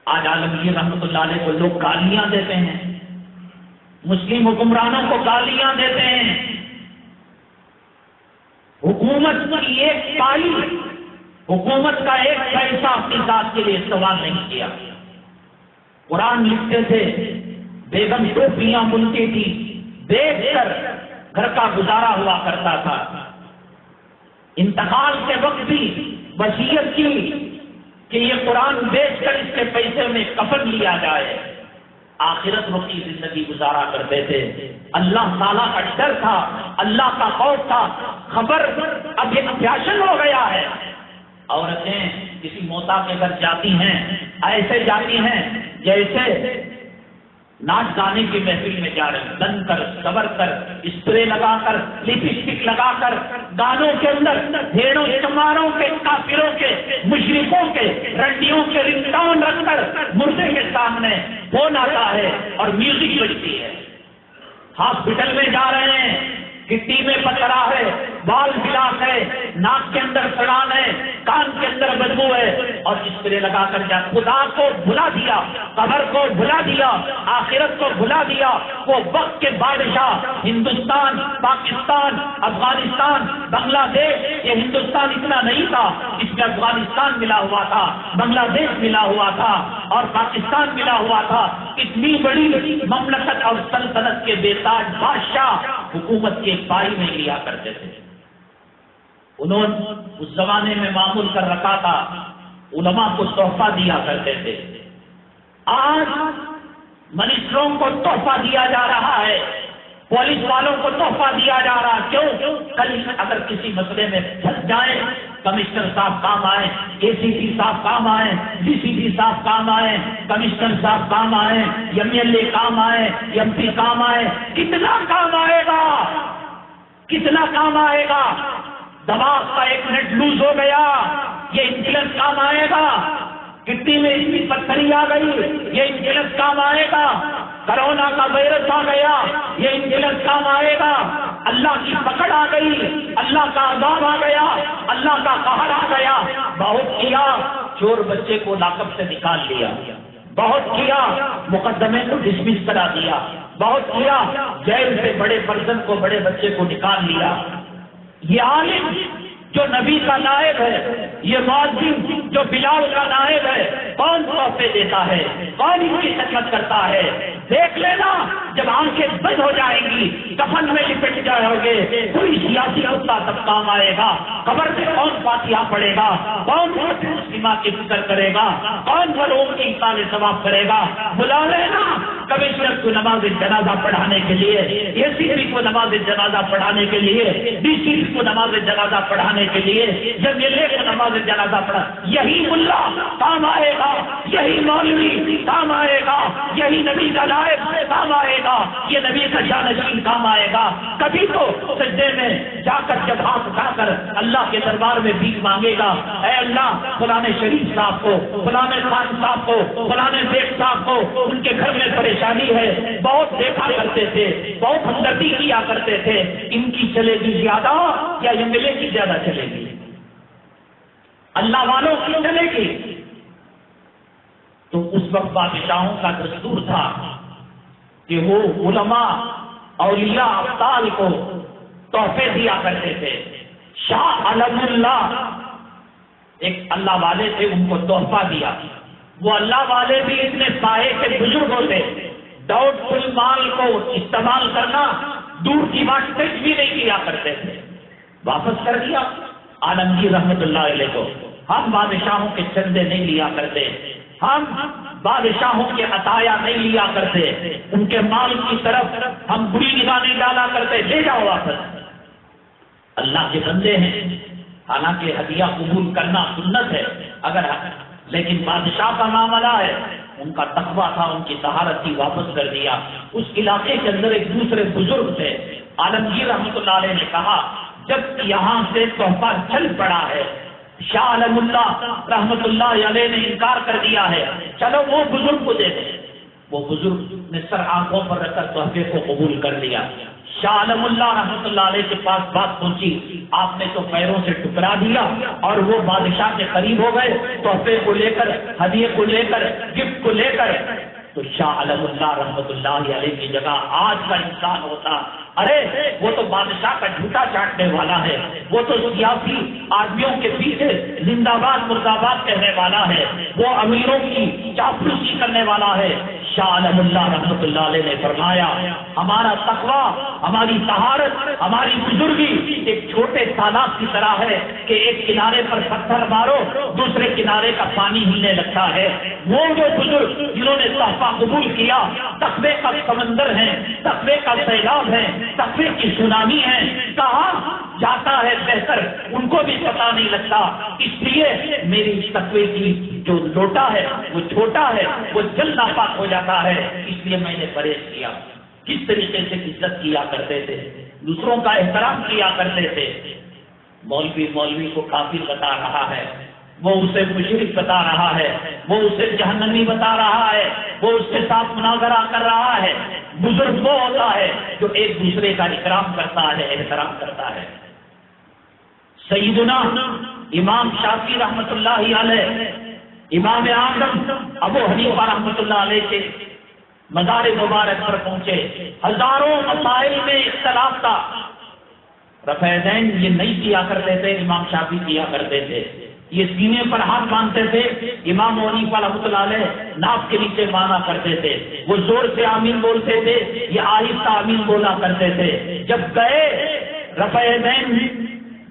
آج عالمگیر رحمت اللہ علیہ کو لوگ گالیاں دیتے ہیں، مسلم حکمرانوں کو گالیاں دیتے ہیں. حکومت کی ایک پائی، حکومت کا ایک پیسہ اپنی ذات کے لیے استعمال نہیں کیا. قرآن لکھتے تھے، بیگم ٹوپیاں بنتی تھی، بیچ کر گھر کا گزارا ہوا کرتا تھا. انتقال کے وقت بھی وصیت کی کہ یہ قرآن بیچ کر اس کے پیسے میں کفن لیا جائے. آخرت رخی زندگی گزارا کرتے تھے. اللہ تعالیٰ کا ڈر تھا، اللہ کا خوف تھا. خبر اب یہ فیشن ہو گیا ہے. عورتیں کسی موتا کے گھر جاتی ہیں، ایسے جاتی ہیں جیسے ناچ گانے کی محفل میں جا رہے، بن کر سور کر اسپرے لگا کر لپسٹک لگا کر گانوں کے اندر بھیڑوں چماروں کے کافروں کے مشرکوں کے رنڈیوں کے رنگ ٹون رکھ کر مردے کے سامنے فون آتا ہے اور میوزک بجتی ہے. ہاسپٹل میں جا رہے ہیں، گٹی میں پتھرا ہے، بال بلاس ہے، ناک کے اندر سڑان ہے، کان کے اندر بدبو ہے اور اسپرے لگا کر جا. خدا کو بھلا دیا، قبر کو بھلا دیا، آخرت کو بھلا دیا. وہ وقت کے بادشاہ ہندوستان، پاکستان، افغانستان، بنگلہ دیش، یہ ہندوستان اتنا نہیں تھا، اس میں افغانستان ملا ہوا تھا، بنگلہ دیش ملا ہوا تھا اور پاکستان ملا ہوا تھا. اتنی بڑی مملکت اور سلطنت کے بے تاج بادشاہ حکومت کے بائی میں لیا کرتے تھے. انہوں نے اس زمانے میں معمول کر رکھا تھا، علماء کو تحفہ دیا کرتے تھے. آج منسٹروں کو تحفہ دیا جا رہا ہے، پولیس والوں کو تحفہ دیا جا رہا. کیوں؟ کل اگر کسی مسئلے میں پھنس جائے کمشنر صاحب کام آئے، اے سی پی صاحب کام آئے، ڈی سی پی صاحب کام آئے، کمشنر صاحب کام آئے، ایم ایل اے کام آئے، ایم پی کام آئے، کتنا کام آئے گا، کتنا کام آئے گا؟ دماغ کا 1 منٹ لوز ہو گیا، یہ انفلوئنس کام آئے گا، کڈنی میں اتنی پتھری آ گئی، یہ انفلوئنس کام آئے گا، کرونا کا وائرس آ گیا، یہ انفلوئنس کام آئے گا، اللہ کی پکڑ آ گئی، اللہ کا عذاب آ گیا، اللہ کا قہر آ گیا۔ بہت کیا، چور بچے کو لاکب سے نکال لیا، بہت کیا، مقدمے کو ڈسمس کرا دیا، بہت کیا، جیل سے بڑے پرسن کو، بڑے بچے کو نکال لیا۔ یہ عالم جو نبی کا نائب ہے، یہ مؤذن جو بلال کا نائب ہے، کون تحفے دیتا ہے، کون ان کی خدمت کرتا ہے؟ دیکھ لینا، جب آنکھیں بند ہو جائیں گی، کفن میں لپٹ جاؤ گے، کوئی سیاسی کتا تب کام آئے گا، قبر میں کون فاتحہ پڑھے گا، کون مسلمہ کی فکر کرے گا، کون مظلوم کی اصلاح ثواب کرے گا؟ بلا لینا کمشنر کو نماز جنازہ پڑھانے کے لیے، اے سی پی کو نماز جنازہ پڑھانے کے لیے، ڈی سی پی کو نماز جنازہ پڑھانے کے لیے، جب ملے کو نماز جنازہ پڑھا، یہی ملا کام آئے گا، یہی مولوی کام آئے گا، یہی نبی کا نائب کام آئے گا، یہ نبی کا جانشین کام آئے گا۔ کبھی تو سجدے میں جا کر جب ہاتھ اٹھا کر اللہ کے دربار میں بھیک مانگے گا، اے اللہ فلاں شریف صاحب کو، فلاں خان صاحب کو، فلاں شیخ صاحب کو ان کے گھر میں پریشانی ہے، بہت دیکھا کرتے تھے، بہت ہمدردی کیا کرتے تھے، ان کی چلے گی زیادہ یا یہ ملے کی زیادہ چلے گی؟ اللہ والوں کی چلے گی۔ تو اس وقت بادشاہوں کا دستور تھا کہ وہ علماء، اولیاء، ابطال کو تحفے دیا کرتے تھے۔ شاہ علم اللہ ایک اللہ والے تھے، ان کو تحفہ دیا۔ وہ اللہ والے بھی اتنے سائے کے بزرگ ہوتے، ڈاؤٹ فل مال کو استعمال کرنا دور کی بات تک بھی نہیں کیا کرتے تھے۔ واپس کر دیا عالمگیر رحمت اللہ علیہ کو۔ ہم بادشاہوں کے چندے نہیں لیا کرتے، ہم بادشاہوں کے عطایا نہیں لیا کرتے، ان کے مال کی طرف ہم بری نگاہ نہیں ڈالا کرتے، لے جاؤ واپس۔ اللہ کے بندے ہیں، حالانکہ ہدیہ قبول کرنا سنت ہے، لیکن بادشاہ کا معاملہ ہے، ان کا تقویٰ تھا، ان کی طہارت تھی، واپس کر دیا۔ اس علاقے کے اندر ایک دوسرے بزرگ تھے، عالمگیر رحمۃ اللہ علیہ نے کہا جب یہاں سے تحفہ چل پڑا ہے، شاہ علم اللہ رحمت اللہ علیہ نے انکار کر دیا ہے، چلو وہ بزرگ کو دے دیں۔ وہ بزرگ نے سر آنکھوں پر رکھ کر تحفے کو قبول کر لیا۔ شاہ علم اللہ رحمت اللہ علیہ کے پاس بات پہنچی، آپ نے تو پیروں سے ٹکرا دیا اور وہ بادشاہ کے قریب ہو گئے، تحفے کو لے کر، ہدیے کو لے کر، گفٹ کو لے کر۔ تو شاہ علم اللہ رحمت اللہ علیہ کی جگہ آج کا انسان ہوتا، ارے وہ تو بادشاہ کا جھوٹا چاٹنے والا ہے، وہ تو سیاسی آدمیوں کے پیچھے زندہ باد مرد آباد کہنے والا ہے، وہ امیروں کی چاپلوسی کرنے والا ہے۔ شاہ علم اللہ رحمت اللہ علیہ نے فرمایا ہمارا تقویٰ، ہماری طہارت، ہماری بزرگی ایک چھوٹے تالاب کی طرح ہے کہ ایک کنارے پر پتھر مارو دوسرے کنارے کا پانی ہلنے لگتا ہے۔ وہ جو بزرگ جنہوں نے تحفہ قبول کیا، تقوی کا سمندر ہے، تقوی کا سیلاب ہے، تقوی کی سونامی ہے، کہاں جاتا ہے بہتر ان کو بھی پتا نہیں لگتا۔ اس لیے میری تقوی کی جو لوٹا ہے وہ چھوٹا ہے، وہ جلد ناپاک ہو جاتا ہے، اس لیے میں نے پرہیز کیا۔ کس طریقے سے عزت کیا کرتے تھے، دوسروں کا احترام کیا کرتے تھے۔ مولوی کو کافر بتا رہا ہے، وہ اسے مشرک بتا رہا ہے، وہ اسے جہنمی بتا رہا ہے، وہ اس کے ساتھ مناظرہ کر رہا ہے۔ بزرگ وہ ہوتا ہے جو ایک دوسرے کا اکرام کرتا ہے، احترام کرتا ہے۔ سیدنا امام شافعی رحمت اللہ علیہ، امام اعظم ابو حنیفہ رحمت اللہ علیہ کے مزار مبارک پر پہنچے، ہزاروں مسائل میں اختلاف تھا۔ رفع یدین یہ نہیں کیا کرتے تھے، امام شافعی کیا کرتے تھے۔ یہ سینے پر ہاتھ باندھتے تھے، امام حنیفہ رحمۃ اللہ علیہ ناف کے نیچے مانا کرتے تھے۔ وہ زور سے آمین بولتے تھے، یہ آہستہ آمین بولا کرتے تھے۔ جب گئے رفع یدین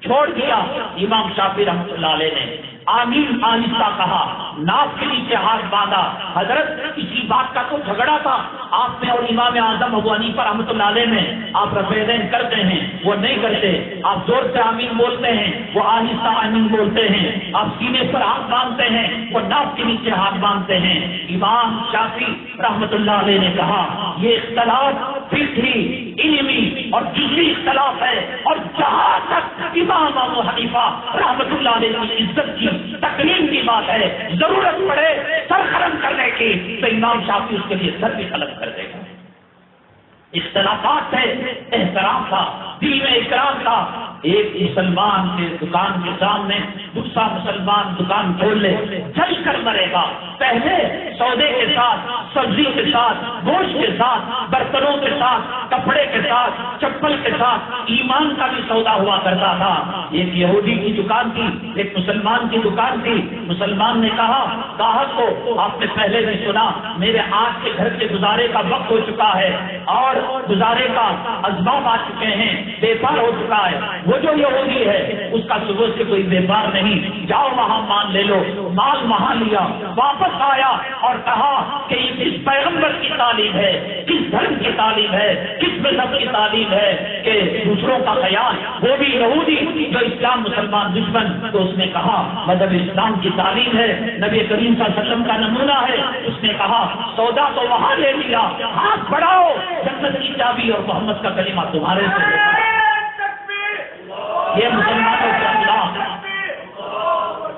چھوڑ دیا امام شافعی رحمۃ اللہ علیہ نے، آمین آہستہ کہا، ناف کے نیچے ہاتھ باندھا۔ حضرت اسی بات کا تو جھگڑا تھا آپ میں اور امام اعظم ابو حنیفہ رحمۃ اللہ علیہ میں، آپ رفع یدین کرتے ہیں وہ نہیں کرتے، آپ زور سے آمین بولتے ہیں وہ آہستہ آمین بولتے ہیں، آپ سینے پر ہاتھ باندھتے ہیں وہ ناف کے نیچے ہاتھ باندھتے ہیں۔ امام شافعی رحمۃ اللہ علیہ نے کہا یہ اختلاف فقہی علمی اور جزوی اختلاف ہے، اور جہاں تک امام ابو حنیفہ رحمۃ اللہ علیہ کی عزت کی تکریم کی بات ہے، ضرورت پڑے سر قلم کرنے کی تو امام شافعی اس کے لیے سر بھی قلم کر دے گا۔ اختلافات ہے، احترام تھا، دل میں اکرام تھا۔ ایک مسلمان کے دکان کے سامنے دوسرا مسلمان دکان کھول لے جل کر مرے گا۔ پہلے سودے کے ساتھ، سبزی کے ساتھ، گوشت کے ساتھ، برتنوں کے ساتھ، کپڑے کے ساتھ، چپل کے ساتھ ایمان کا بھی سودا ہوا کرتا تھا۔ ایک یہودی کی دکان تھی، ایک مسلمان کی دکان تھی۔ مسلمان نے کہا گاہک کو آپ نے پہلے بھی سنا میرے آج کے گھر کے گزارے کا وقت ہو چکا ہے اور گزارے کا اسباب آ چکے ہیں، بیپار ہو چکا ہے۔ وہ جو یہودی ہے اس کا صبح سے کوئی بیپار نہیں، جاؤ وہاں مال لے لو۔ مال وہاں لیا، واپس آیا اور کہا کہ یہ کس پیغمبر کی تعلیم ہے، کس دھرم کی تعلیم ہے، کس مذہب کی تعلیم ہے کہ دوسروں کا خیال، وہ بھی یہودی جو اسلام مسلمان دشمن، تو اس نے کہا مذہب اسلام کی تعلیم ہے، نبی کریم صلی اللہ علیہ وسلم کا نمونہ ہے۔ اس نے کہا سودا تو وہاں لے لیا، ہاتھ بڑھاؤ، جنت کی چابی اور محمد کا کلمہ تمہارے سے۔ یہ مسلمانوں کے اخلاق،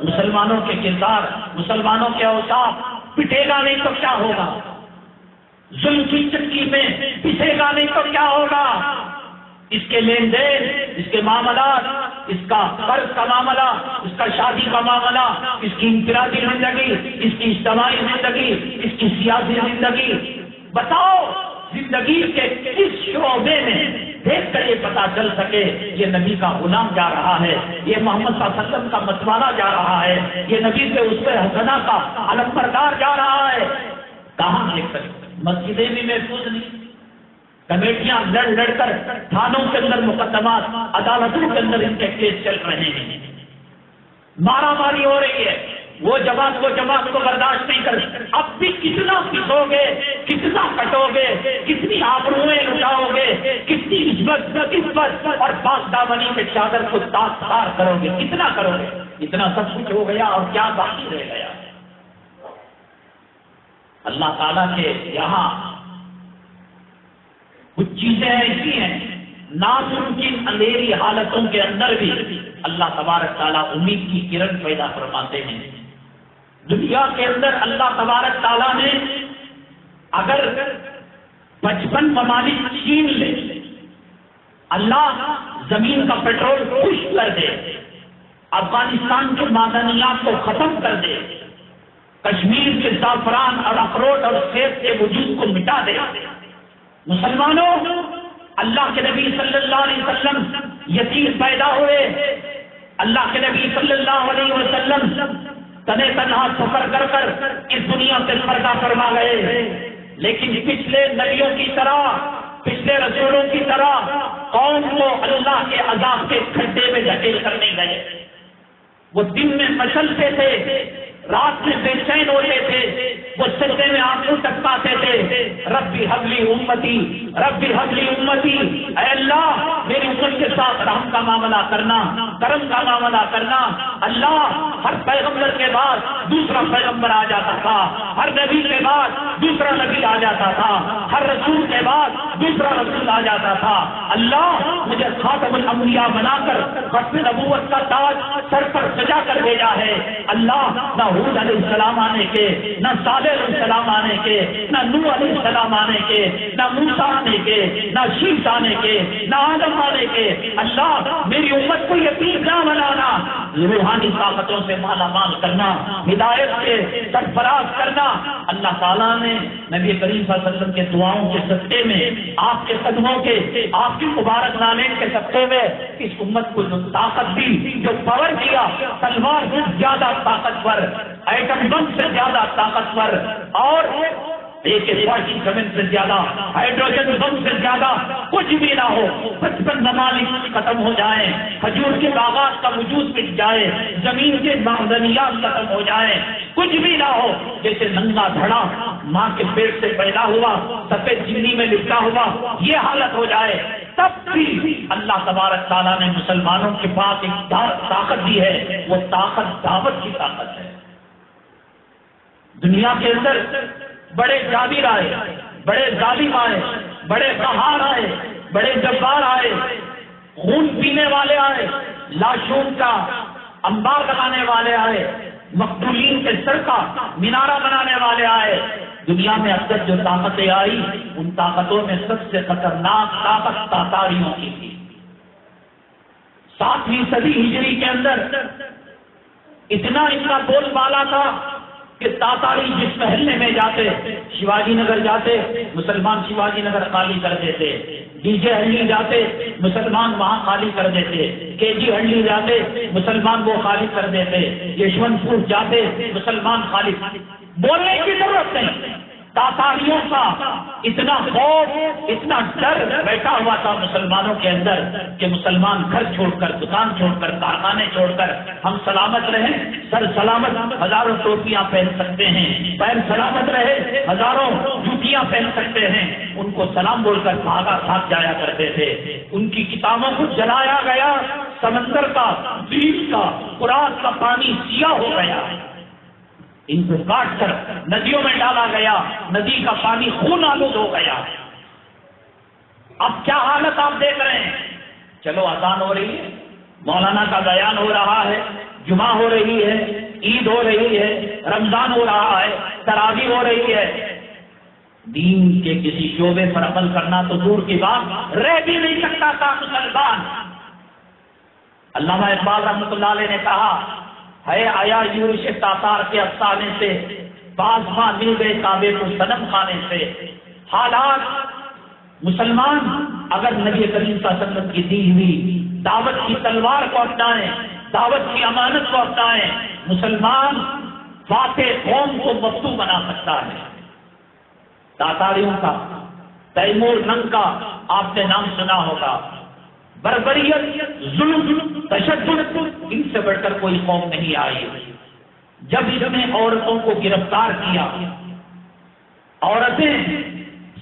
مسلمانوں کے کردار، مسلمانوں کے اوصاف۔ پٹے گا نہیں تو کیا ہوگا، ظلم کی چکی میں پسے گا نہیں تو کیا ہوگا، اس کے لین دین، اس کے معاملات، اس کا قرض کا معاملہ، اس کا شادی کا معاملہ، اس کی انفرادی زندگی، اس کی اجتماعی زندگی، اس کی سیاسی زندگی، بتاؤ زندگی کے کس شعبے میں دیکھ کر یہ پتا چل سکے یہ نبی کا غلام جا رہا ہے، یہ محمد صلی اللہ علیہ وسلم کا متوالا جا رہا ہے، یہ نبی کے اسوہ حسنہ کا علم بردار جا رہا ہے۔ کہاں دیکھ سکتے؟ مسجدیں بھی محفوظ نہیں، کمیٹیاں لڑ کر تھانوں کے اندر مقدمات، عدالتوں کے اندر ان کے کیس چل رہے ہیں، مارا ماری ہو رہی ہے، وہ جماعت کو برداشت نہیں کر۔ اب بھی کتنا پسو گے، کتنا کٹو گے، کتنی آبروئیں لٹاؤ گے، کتنی عزت اور پاک دامنی کے چادر کو تار کرو گے، کتنا کرو گے؟ اتنا سب کچھ ہو گیا اور کیا باقی رہ گیا؟ اللہ تعالیٰ کے یہاں کچھ چیزیں ایسی ہیں ناممکن اندھیری حالتوں کے اندر بھی اللہ تبارک تعالیٰ امید کی کرن پیدا فرماتے ہیں۔ دنیا کے اندر اللہ تبارک تعالیٰ نے اگر 55 ممالک چھین لے، اللہ زمین کا پیٹرول خشک کر دے، افغانستان کے معدنیات کو ختم کر دے، کشمیر کے زعفران اور اخروٹ اور سیب کے وجود کو مٹا دے، مسلمانوں اللہ کے نبی صلی اللہ علیہ وسلم یتیم پیدا ہوئے، اللہ کے نبی صلی اللہ علیہ وسلم تنے تنہا سفر کر کر اس دنیا سے پردہ فرما گئے، لیکن پچھلے نبیوں کی طرح، پچھلے رسولوں کی طرح قوم کو اللہ کے عذاب کے کھڈے میں دھکیل کر نہیں گئے۔ وہ دن میں مچلتے تھے، رات میں بے چین ہوتے تھے، وہ سجدے میں آنسو ٹپکاتے تھے، ربی حبلی امتی، ربی حبلی امتی، اے اللہ میری امت کے ساتھ رحم کا معاملہ کرنا، کرم کا معاملہ کرنا۔ اللہ ہر پیغمبر کے بعد دوسرا پیغمبر آ جاتا تھا، ہر نبی کے بعد دوسرا نبی آ جاتا تھا، ہر رسول کے بعد دوسرا رسول آ جاتا تھا۔ اللہ مجھے خاتم الانبیاء بنا کر ختم نبوت کا تاج سر پر سجا کر بھیجا ہے۔ اللہ نہ ہود علیہ السلام آنے کے، نہ صالح علیہ السلام آنے کے، نہ نوح علیہ السلام آنے کے، نہ موسیٰ آنے کے، نہ شیس آنے کے، نہ آدم آنے کے۔ اللہ میری امت کو یتیم نہ بنانا، روحانی طاقتوں سے مالا مال کرنا، ہدایت سے سرفراز کرنا۔ اللہ تعالیٰ نے نبی کریم صلی اللہ علیہ وسلم کے دعاؤں کے صدقے میں، آپ کے قدموں کے، آپ کی مبارک نامین کے صدقے میں اس امت کو جو طاقت دی، جو پاور دیا، تلوار سے زیادہ طاقتور، ایٹم بم سے زیادہ طاقتور اور AK-47 سے زیادہ، ہائیڈروجن بم سے زیادہ کچھ بھی نہ ہو، 55 ممالک ختم ہو جائیں، کھجور کے باغات کا وجود مٹ جائے، زمین کے معدنیات ختم ہو جائیں، کچھ بھی نہ ہو، جیسے ننگا دھڑا ماں کے پیٹ سے پیدا ہوا، سفید چینی میں لپٹا ہوا، یہ حالت ہو جائے، تب بھی اللہ تبارک تعالیٰ نے مسلمانوں کے پاس ایک طاقت دی ہے، وہ طاقت دعوت کی طاقت ہے۔ دنیا کے اندر بڑے جابر آئے، بڑے ظالم آئے، بڑے قہار آئے، بڑے جبار آئے، خون پینے والے آئے، لاشوں کا انبار لگانے والے آئے، مقتولین کے سر کا مینارہ بنانے والے آئے۔ دنیا میں اب تک جو طاقتیں آئی، ان طاقتوں میں سب سے خطرناک طاقت تاتاریوں کی تھی۔ 7ویں صدی ہجری کے اندر اتنا ان کا بول بالا تھا کہ تاتاری جس محلے میں جاتے، شیواجی نگر جاتے، مسلمان شیواجی نگر خالی کر دیتے، ڈی جے ہنڈی جاتے، مسلمان وہاں خالی کر دیتے، کے جی ہنڈی جاتے، مسلمان وہ خالی کر دیتے، یشونت پور جاتے، مسلمان خالی۔ بولنے کی ضرورت نہیں، تاتاریوں کا اتنا خوف، اتنا ڈر بیٹھا ہوا تھا مسلمانوں کے اندر کہ مسلمان گھر چھوڑ کر، دکان چھوڑ کر، کارخانے چھوڑ کر، ہم سلامت رہیں، سر سلامت، ہزاروں ٹوپیاں پہن سکتے ہیں، پیر سلامت رہے، ہزاروں جوتیاں پہن سکتے ہیں، ان کو سلام بول کر بھاگ جایا کرتے تھے۔ ان کی کتابوں کو جلایا گیا، سمندر کا، بیچ کا، فرات کا پانی سیاہ ہو گیا، ان کو کاٹ کر ندیوں میں ڈالا گیا، ندی کا پانی خون آلود ہو گیا۔ اب کیا حالت آپ دیکھ رہے ہیں؟ چلو اذان ہو رہی ہے، مولانا کا بیان ہو رہا ہے، جمعہ ہو رہی ہے، عید ہو رہی ہے، رمضان ہو رہا ہے، تراویح ہو رہی ہے، دین کے کسی شعبے پر عمل کرنا تو دور کی بات، رہ بھی نہیں سکتا تھا مسلمان۔ علامہ اقبال رحمۃ اللہ علیہ نے کہا ہے آیا یورش تاتار کے افسانے سے، باز ماں مل گئے کعبے کو صنم خانے سے۔ حالات مسلمان اگر نبی کریم صلی اللہ علیہ وسلم کی دی ہوئی دعوت کی تلوار کو اپنائیں، دعوت کی امانت کو اپنائیں، مسلمان فاتح قوم کو مفتو بنا سکتا ہے۔ تاتاریوں کا، تیمور لنگ کا آپ نے نام سنا ہوگا، بربریت، ظلم، تشدد، ان سے بڑھ کر کوئی قوم نہیں آئی۔ جب اس نے عورتوں کو گرفتار کیا، عورتیں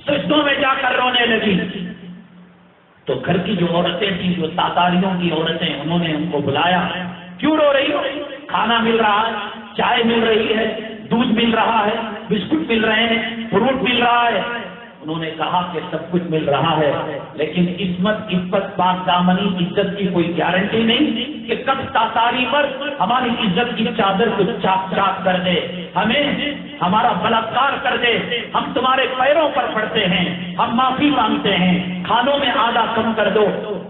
سجدوں میں جا کر رونے لگی، تو گھر کی جو عورتیں تھیں، جو تاتاریوں کی عورتیں، انہوں نے ان کو بلایا، کیوں رو رہی ہو؟ کھانا مل رہا ہے، چائے مل رہی ہے، دودھ مل رہا ہے، بسکٹ مل رہے ہیں، فروٹ مل رہا ہے۔ انہوں نے کہا کہ سب کچھ مل رہا ہے، لیکن عصمت، عفت، پاک دامنی، عزت کی کوئی گارنٹی نہیں کہ کب تاتاری پر ہماری عزت کی چادر کو چاک چاک کر دے، ہمیں ہمارا بلاತ್ಕಾರ کر دے۔ ہم تمہارے پیروں پر پڑتے ہیں، ہم معافی مانگتے ہیں، کھانوں میں آدھا کم کر دو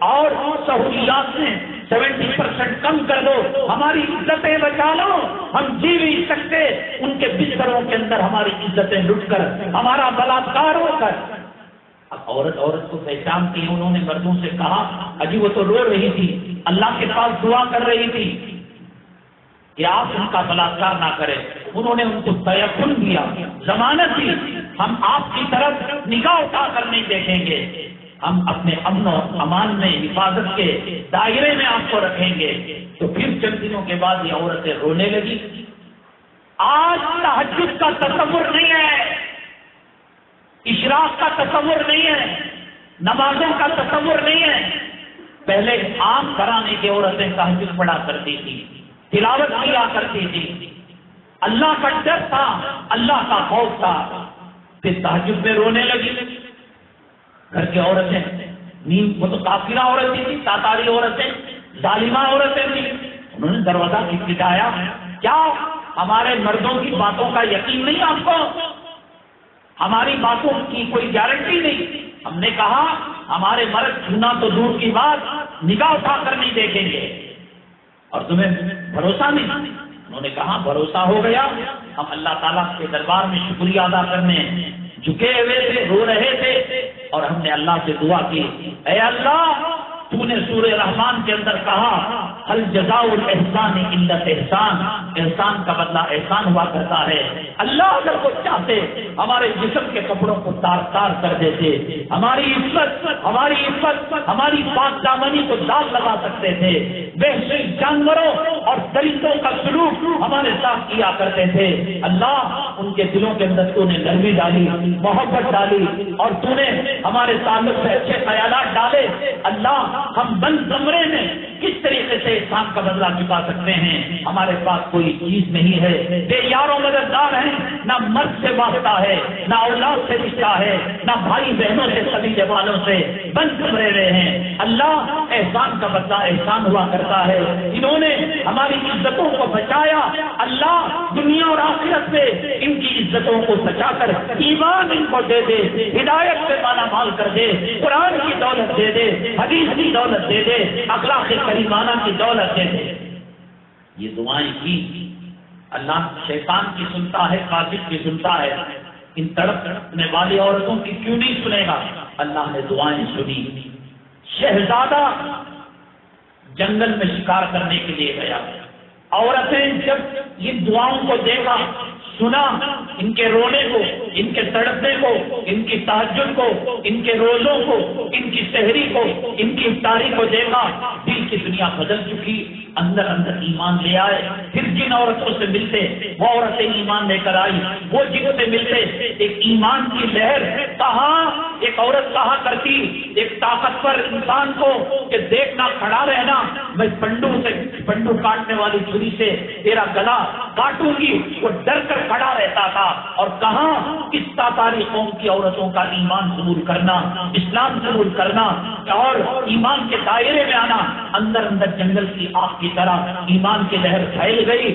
اور سہولیات میں 70% کم کر دو، ہماری عزتیں بچا لو، ہم جی نہیں سکتے ان کے بستروں کے اندر ہماری عزتیں لٹ کر، ہمارا بلاತ್ಕಾರ ہو کر۔ اب عورت کو پہچانتی، انہوں نے مردوں سے کہا اجی وہ تو رو رہی تھی، اللہ کے پاس دعا کر رہی تھی کہ آپ ان کا بلاತ್ಕಾರ نہ کریں۔ انہوں نے ان کو تیقن دیا، ضمانت دی، ہم آپ کی طرف نگاہ اٹھا کر نہیں دیکھیں گے، ہم اپنے امن و امان میں، حفاظت کے دائرے میں آپ کو رکھیں گے۔ تو پھر چند دنوں کے بعد یہ عورتیں رونے لگی۔ آج تہجد کا تصور نہیں ہے، اشراق کا تصور نہیں ہے، نمازوں کا تصور نہیں ہے۔ پہلے عام گھرانے کی عورتیں تہجد پڑھا کرتی تھی، تلاوت کیا کرتی تھی، اللہ کا ڈر تھا، اللہ کا خوف تھا، پھر تہجد میں رونے لگی۔ گھر کی عورتیں نیند، وہ تو کافرہ عورتیں تھیں، تاتاری عورتیں، ظالمہ عورتیں تھیں، انہوں نے دروازہ کھٹکھٹایا، کیا ہمارے مردوں کی باتوں کا یقین نہیں آپ کو؟ ہماری باتوں کی کوئی گارنٹی نہیں؟ ہم نے کہا ہمارے مرد چھونا تو دور کی بات، نگاہ اٹھا کر نہیں دیکھیں گے، اور تمہیں بھروسہ نہیں؟ انہوں نے کہا بھروسہ ہو گیا، ہم اللہ تعالیٰ کے دربار میں شکریہ ادا کرنے جھکے ہوئے تھے، رو رہے تھے، اور ہم نے اللہ سے دعا کی، اے اللہ تو نے سورہ رحمان کے اندر کہا ہل جزاء الاحسان الا الاحسان، احسان کا بدلہ احسان ہوا کرتا ہے۔ اللہ اگر وہ چاہتے ہمارے جسم کے کپڑوں کو تار تار کر دیتے، ہماری عزت ہماری پاک دامنی کو داغ لگا سکتے تھے، وحشی جانوروں اور درندوں کا سلوک ہمارے ساتھ کیا کرتے تھے۔ اللہ ان کے دلوں کے اندر تو نے نرمی ڈالی، محبت ڈالی، اور تو نے ہمارے تعلق سے اچھے خیالات ڈالے۔ اللہ ہم بند کمرے میں کس طریقے سے احسان کا بدلہ چکا سکتے ہیں؟ ہمارے پاس کوئی چیز نہیں ہے، بے یاروں مددگار ہیں، نہ مرد سے واسطہ ہے، نہ اولاد سے رشتہ ہے، نہ بھائی بہنوں سے، قبیلے والوں سے، بند کمرے رہے ہیں۔ اللہ احسان کا بدلہ احسان ہوا کرتا ہے۔ انہوں نے ہماری عزتوں کو بچایا، اللہ دنیا اور آخرت سے ان کی عزتوں کو بچا کر ایمان ان کو دے دے، ہدایت سے مالا مال کر دے، قرآن کی دولت دے دے، حدیث کی دولت دے دے، اخلاق کریمانہ کی دولت دے دے۔ یہ دعائیں کی اللہ شیطان کی سنتا ہے، قاصد کی سنتا ہے، ان تڑپنے والی عورتوں کی کیوں نہیں سنے گا؟ اللہ نے دعائیں سنی۔ شہزادہ جنگل میں شکار کرنے کے لیے گیا، عورتیں جب ان دعاؤں کو دیکھا، سنا، ان کے رونے کو، ان کے تڑپنے کو، ان کی تہجد کو، ان کے روزوں کو، ان کی سحری کو، ان کی افطاری کو دیکھا، دل کی دنیا بدل چکی، اندر اندر ایمان لے آئے۔ پھر جن عورتوں سے ملتے وہ عورتیں ایمان لے کر آئی، وہ جن سے ملتے ایک ایمان کی لہر۔ کہاں ایک عورت کہا کرتی ایک طاقتور انسان کو کہ دیکھنا، کھڑا رہنا، میں پنڈو کاٹنے والی چھری سے تیرا گلا کاٹوں گی، وہ ڈر کر کھڑا رہتا تھا۔ اور کہاں اس تاتاری قوم کی عورتوں کا ایمان قبول کرنا، اسلام قبول کرنا اور ایمان کے دائرے میں آنا، اندر اندر جنگل کی آگ کی طرح ایمان کی لہر پھیل گئی۔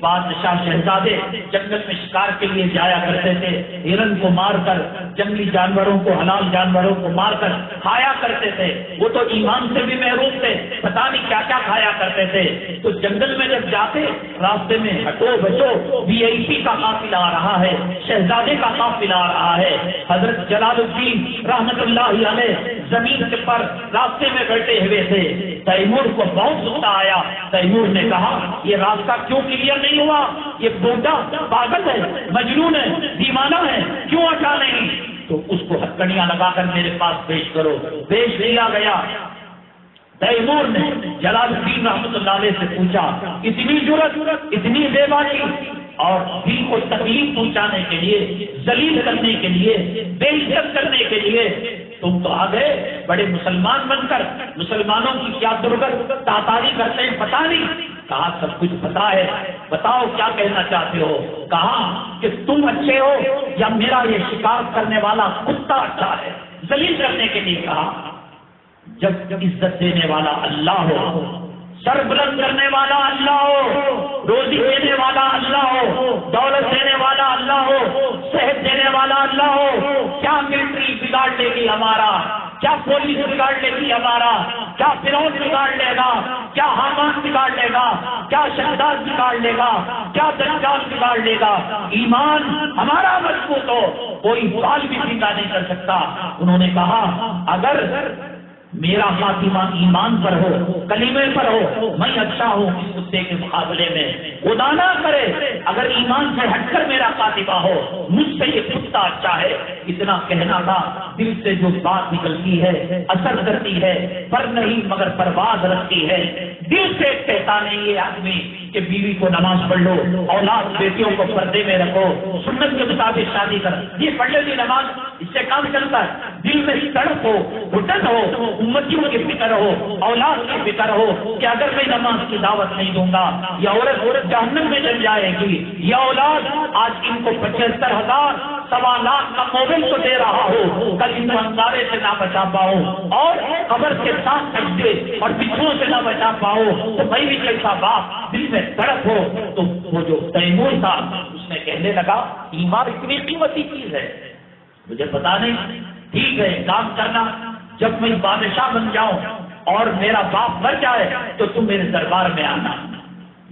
بادشاہ شہزادے جنگل میں شکار کے لیے جایا کرتے تھے، ہرن کو مار کر، جنگلی جانوروں کو، حلال جانوروں کو مار کر کھایا کرتے تھے۔ وہ تو ایمان سے بھی محروم تھے، پتہ نہیں کیا کیا کھایا کرتے تھے۔ تو جنگل میں جب جاتے راستے میں ہٹو بچو، VIP کا قافلہ آ رہا ہے، شہزادے کا قافلہ آ رہا ہے۔ حضرت جلال الدین رحمت اللہ علیہ زمین کے پر راستے میں بیٹھے ہوئے تھے۔ تیمور کو بہت غصہ آیا۔ تیمور نے کہا یہ راستہ کیوں کلیئر نہیں ہوا؟ یہ بوڑھا پاگل ہے، مجنون ہے، دیوانہ ہے، کیوں اٹھا نہیں؟ تو اس کو ہتکڑیاں لگا کر میرے پاس پیش کرو۔ پیش لیا گیا۔ تیمور نے جلال الدین رحمت اللہ علیہ سے پوچھا، اتنی جرأت، اتنی بے باکی، اور دل کو تکلیف پہنچانے کے لیے، ذلیل کرنے کے لیے، بے عزت کرنے کے لیے تم تو آ گئے بڑے مسلمان بن کر، مسلمانوں کی کیا درگت تاتاری کرتے ہیں پتہ نہیں؟ کہا سب کچھ پتا ہے، بتاؤ کیا کہنا چاہتے ہو؟ کہا کہ تم اچھے ہو یا میرا یہ شکار کرنے والا کتا اچھا ہے؟ ذلیل کرنے کے لیے کہا۔ جب عزت دینے والا اللہ ہو، سر بلند کرنے والا اللہ ہو، روزی دینے والا اللہ ہو، دولت دینے والا اللہ ہو، صحت دینے والا اللہ ہو، کیا ملٹری بگاڑ لے گی ہمارا؟ کیا پولیس بگاڑ لے گی ہمارا؟ کیا فرعون بگاڑ لے گا؟ کیا حامان بگاڑ لے گا؟ کیا شداد بگاڑ لے گا؟ کیا دجال بگاڑ لے گا؟ ایمان ہمارا مضبوط ہو، کوئی بال بھی زندہ نہیں کر سکتا۔ انہوں نے کہا اگر میرا خاتمہ ایمان پر ہو، کلمے پر ہو، میں اچھا ہوں اس کتے کے مقابلے میں۔ خدا نہ کرے اگر ایمان سے ہٹ کر میرا خاتمہ ہو، مجھ سے یہ کتا اچھا ہے۔ اتنا کہنا تھا، دل سے جو بات نکلتی ہے اثر کرتی ہے، پر نہیں مگر پرواز رکھتی ہے۔ دل سے کہتا نہیں یہ آدمی کہ بیوی کو نماز پڑھ لو، اولاد بیٹیوں کو پردے میں رکھو، سنت کے مطابق شادی کر، یہ پڑھ لے گی نماز، اس سے کام چلتا ہے۔ دل میں تڑپ ہو، گھٹن ہو، امتیوں کی فکر ہو، اولاد کی فکر ہو کہ اگر میں نماز کی دعوت نہیں دوں گا یہ عورت جہنم میں چل جائے گی، یہ اولاد آج ان کو 75,000 سوا لاکھ کا موبائل تو دے رہا ہو، کل ان کو انگارے سے نہ بچا پاؤں اور قبر کے ساتھ سجدے اور بچھوؤں سے نہ بچا پاؤں تو میں بھی کیسا باپ؟ دل میں تڑپ ہو۔ تو وہ جو تیمور تھا اس نے کہنے لگا ایمان اتنی قیمتی چیز ہے، مجھے پتا نہیں، ٹھیک ہے کام کرنا، جب میں بادشاہ بن جاؤں اور میرا باپ مر جائے تو تم میرے دربار میں آنا۔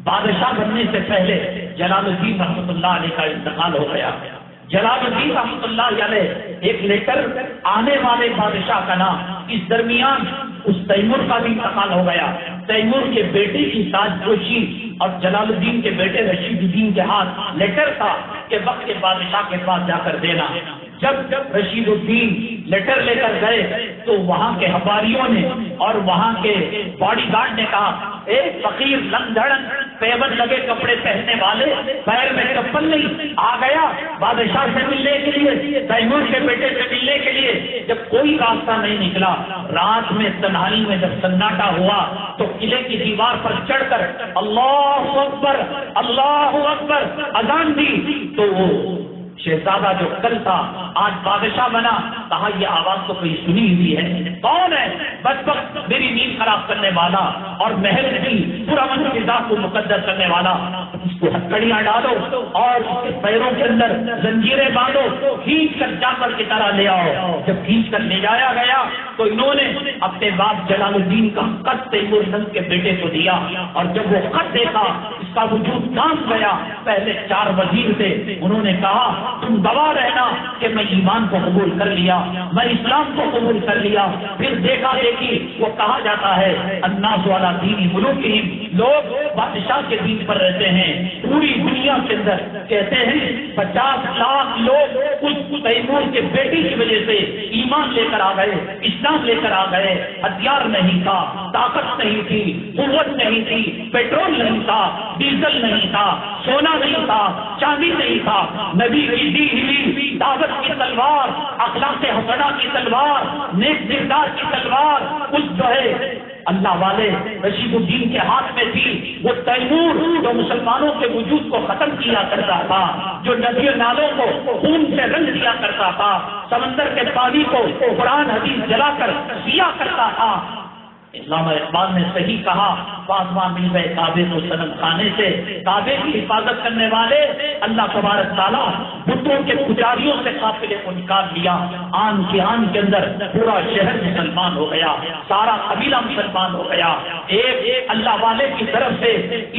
بادشاہ بننے سے پہلے جلال الدین رحمۃ اللہ علیہ کا انتقال ہو گیا۔ جلال الدین رحمۃ اللہ علیہ ایک لیٹر آنے والے بادشاہ کا نام، اس درمیان اس تیمور کا بھی انتقال ہو گیا۔ تیمور کے بیٹے کی تاجپوشی اور جلال الدین کے بیٹے رشید الدین کے ہاتھ لیٹر تھا کہ وقت کے بادشاہ کے پاس جا کر دینا. جب رشید الدین لیٹر لے کر گئے تو وہاں کے حواریوں نے اور وہاں کے باڈی گارڈ نے کہا ایک فقیر لنگ دھڑن پیبند لگے کپڑے پہننے والے پیر میں چپل نہیں آ گیا بادشاہ سے ملنے کے لیے تیمور کے بیٹے سے ملنے کے لیے. جب کوئی راستہ نہیں نکلا رات میں تنہائی میں جب سناٹا ہوا تو قلعے کی دیوار پر چڑھ کر اللہ اکبر اذان دی تو وہ شہزادہ جو کل تھا آج بادشاہ بنا کہا یہ آواز تو کوئی سنی ہوئی ہے کون ہے بدبخت میری نیند خراب کرنے والا اور محل کی پرامن فضا کو مقدر کرنے والا. اس کو ہتھکڑیاں ڈالو اور اس کے پیروں کے اندر زنجیریں باندھو کھینچ کر جانور کی طرح لے آؤ. جب کھینچ کر لے جایا گیا تو انہوں نے اپنے باپ جلال الدین کا خط تیمور لنگ کے بیٹے کو دیا اور جب وہ خط دیکھا اس کا وجود کانپ گیا. پہلے 4 وزیر تھے انہوں نے کہا تم گواہ رہنا کہ میں ایمان کو قبول کر لیا میں اسلام کو قبول کر لیا. پھر دیکھا دیکھی وہ کہا جاتا ہے الناس علی دین ملوکہم لوگ بادشاہ کے دین پر رہتے ہیں. پوری دنیا کے اندر کہتے ہیں 50 لاکھ لوگ اس تیمور کے بیٹی کی وجہ سے ایمان لے کر آ گئے اسلام لے کر آ گئے. ہتھیار نہیں تھا طاقت نہیں تھی قوت نہیں تھی پیٹرول نہیں تھا ڈیزل نہیں تھا سونا نہیں تھا چاندی نہیں تھا. نبی کی دی ہوئی دعوت کی تلوار اخلاق حسنہ کی تلوار نیک کردار کی تلوار اس جو ہے اللہ والے رشید الدین کے ہاتھ میں تھی. وہ تیمور جو مسلمانوں کے وجود کو ختم کیا کرتا تھا جو ندی نالوں کو خون سے رنگ دیا کرتا تھا سمندر کے پانی کو قرآن حدیث جلا کر پیا کرتا تھا. علامہ اقبال نے صحیح کہا فاطمہ مل گئے کعبے کو صنم خانے سے. کعبے کی حفاظت کرنے والے اللہ تبارک تعالیٰ بتوں کے پجاریوں سے قافلے کو نکال لیا. آن کی آن کے اندر پورا شہر مسلمان ہو گیا سارا قبیلہ مسلمان ہو گیا. ایک اللہ والے کی طرف سے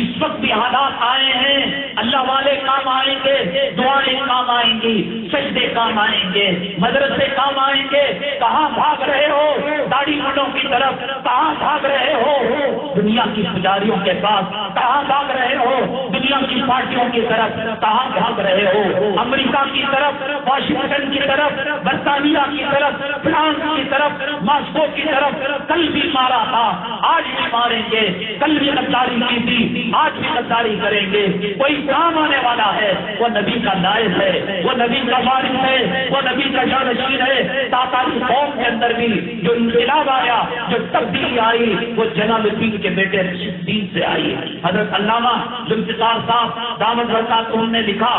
اس وقت بھی حالات آئے ہیں اللہ والے کام آئیں گے دعائیں کام آئیں گی سجدے کام آئیں گے مدرسے کام آئیں گے. کہاں بھاگ رہے ہو داڑھی منڈوں کی طرف کہاں بھاگ رہے ہو دنیا کی پجاریوں کے پاس کہاں بھاگ رہے ہو دنیا کی پارٹیوں کی طرف کہاں بھاگ رہے ہو امریکہ کی طرف واشنگٹن کی طرف برطانیہ کی طرف فرانس کی طرف ماسکو کی طرف. کل بھی مارا تھا آج بھی ماریں گے کل بھی غداری کی تھی آج بھی غداری کریں گے. کوئی کام آنے والا ہے وہ نبی کا نائب ہے وہ نبی کا وارث ہے وہ نبی کا جانشین ہے. تاتاری قوم کے اندر بھی جو انقلاب آیا جو تبدیلی آئی وہ جلال الدین کے بیٹے رشید الدین سے آئی. حضرت علامہ ذوالفقار صاحب دامت برکاتہم نے لکھا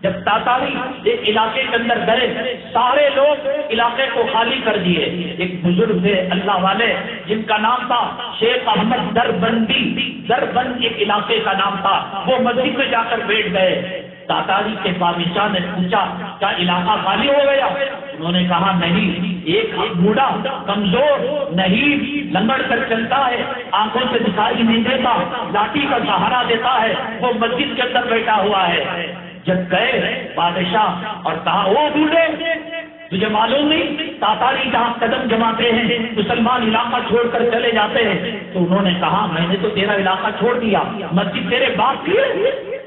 جب تاتاری ایک علاقے کے اندر گئے سارے لوگ علاقے کو خالی کر دیے. ایک بزرگ تھے اللہ والے جن کا نام تھا شیخ احمد دربند ایک علاقے کا نام تھا. وہ مسجد میں جا کر بیٹھ گئے. تاتاری کے بادشاہ نے پوچھا کیا علاقہ خالی ہو گیا؟ انہوں نے کہا نہیں. ایک بوڑھا کمزور نہیں لنگڑ کر چلتا ہے آنکھوں سے دکھائی نہیں دیتا لاٹھی کا سہارا دیتا ہے وہ مسجد کے اندر بیٹھا ہوا ہے. جب گئے بادشاہ اور کہا وہ بوڑھے تجھے معلوم نہیں تاتاری جہاں قدم جماتے ہیں مسلمان علاقہ چھوڑ کر چلے جاتے ہیں. تو انہوں نے کہا میں نے تو تیرا علاقہ چھوڑ دیا مسجد تیرے باپ کی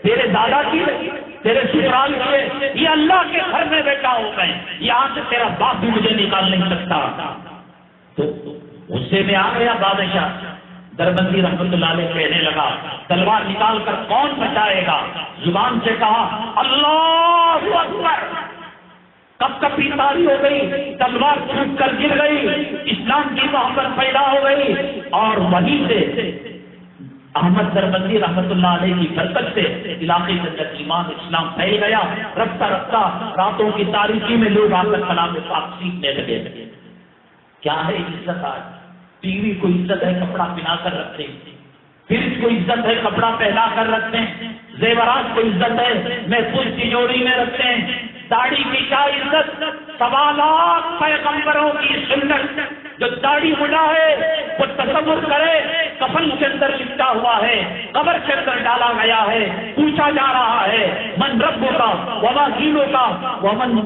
تیرے دادا کی تیرے سسرال کی یہ اللہ کے گھر میں بیٹھا ہوں میں یہاں سے تیرا باپ بھی مجھے نکال نہیں سکتا. تو غصے میں آ گیا بادشاہ. دربندی رحمت اللہ علیہ کہنے لگا تلوار نکال کر کون بچائے گا؟ زبان سے کہا اللہ اکبر. کب کبھی تاری ہو گئی تلوار چھوٹ کر گر گئی اسلام کی محبت پیدا ہو گئی اور وہیں سے احمد دربندی رحمت اللہ علیہ کی برکت سے علاقے کے اندر ایمان اسلام پھیل گیا. رفتہ رفتہ راتوں کی تاریکی میں لوگ آ کر کلام پاک سیکھنے لگے. کیا ہے عزت؟ آج ٹی وی کو عزت ہے کپڑا پہنا کر رکھتے ہیں فریج کو عزت ہے کپڑا پہنا کر رکھتے ہیں زیورات کو عزت ہے محفوظ تجوری میں رکھتے ہیں. داڑھی کی کیا عزت؟ 1.25 لاکھ پیغمبروں کی سنت جو داڑھی مڈا ہے وہ تصور کرے کفن کے اندر لپٹا ہوا ہے، قبر کے اندر ڈالا گیا ہے، پوچھا جا رہا ہے من ربو کا وما دینوں کا ومن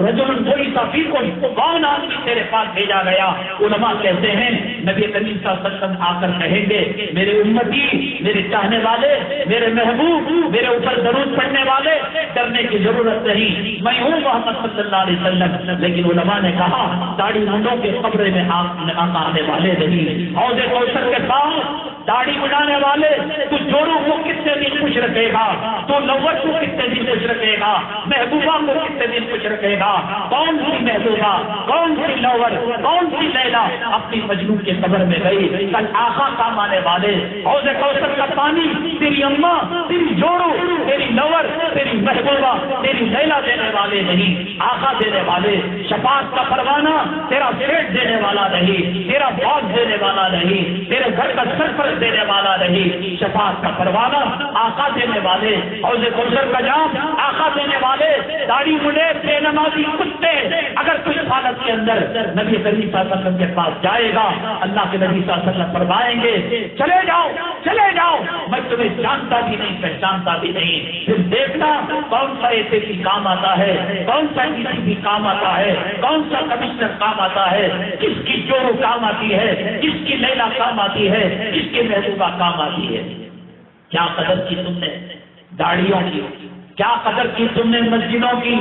رجل کوئی صفیر کو کون آدمی تیرے پاس بھیجا گیا؟ علماء کہتے ہیں نبی کریم صلی اللہ علیہ وسلم آ کر کہیں گے میرے امتی، میرے چاہنے والے، میرے محبوب، میرے اوپر درود پڑھنے والے، ڈرنے کی ضرورت نہیں، میں ہوں محمد صلی اللہ علیہ وسلم۔ لیکن علماء نے کہا داڑھی منڈوں کے قبرے میں آنے والے نہیں، حوض کوثر کے پاس داڑھی بڑھانے والے تو جوڑوں کو کتنے دن خوش رکھے گا، تو لور کو کتنے دن خوش رکھے گا، محبوبہ کو کتنے دن خوش رکھے گا؟ کون سی محبوبہ، کون سی لور، کون سی لیلا اپنی مجنون کے قبر میں گئی؟ کل آقا کام آنے والے، حوض کوثر کا پانی تیری اماں، تیری جوڑوں، تیری لور، تیری محبوبہ، تیری لیلا دینے والے نہیں، آقا دینے والے۔ شفاعت کا پروانہ تیرا سیٹ دینے والا نہیں، تیرا باغ دینے والا نہیں، تیرے گھر کا سرپرست دینے والا نہیں، شفاعت کا پروانہ آقا دینے والے، حوض کوثر کا جام آقا دینے والے۔ داڑھی مڈے بے نمازی کتے اگر کوئی حالت کے اندر نبی کریم صلی اللہ علیہ وسلم کے پاس جائے گا، اللہ کے نبی صلی اللہ علیہ وسلم فرمائیں گے چلے جاؤ چلے جاؤ، میں تمہیں جانتا بھی نہیں پہچانتا بھی نہیں، پھر دیکھنا کون سا ایسے کی کام آتا ہے، کون سا کسی بھی کام آتا ہے، کون سا کمشنر کام آتا ہے، کس کی جوڑو کام آتی ہے، کس کی لیلا کام آتی ہے، کس کے محبوبہ کام آتی ہے۔ کیا قدر کی تم نے داڑھیوں کی، کیا قدر کی تم نے مسجدوں کی،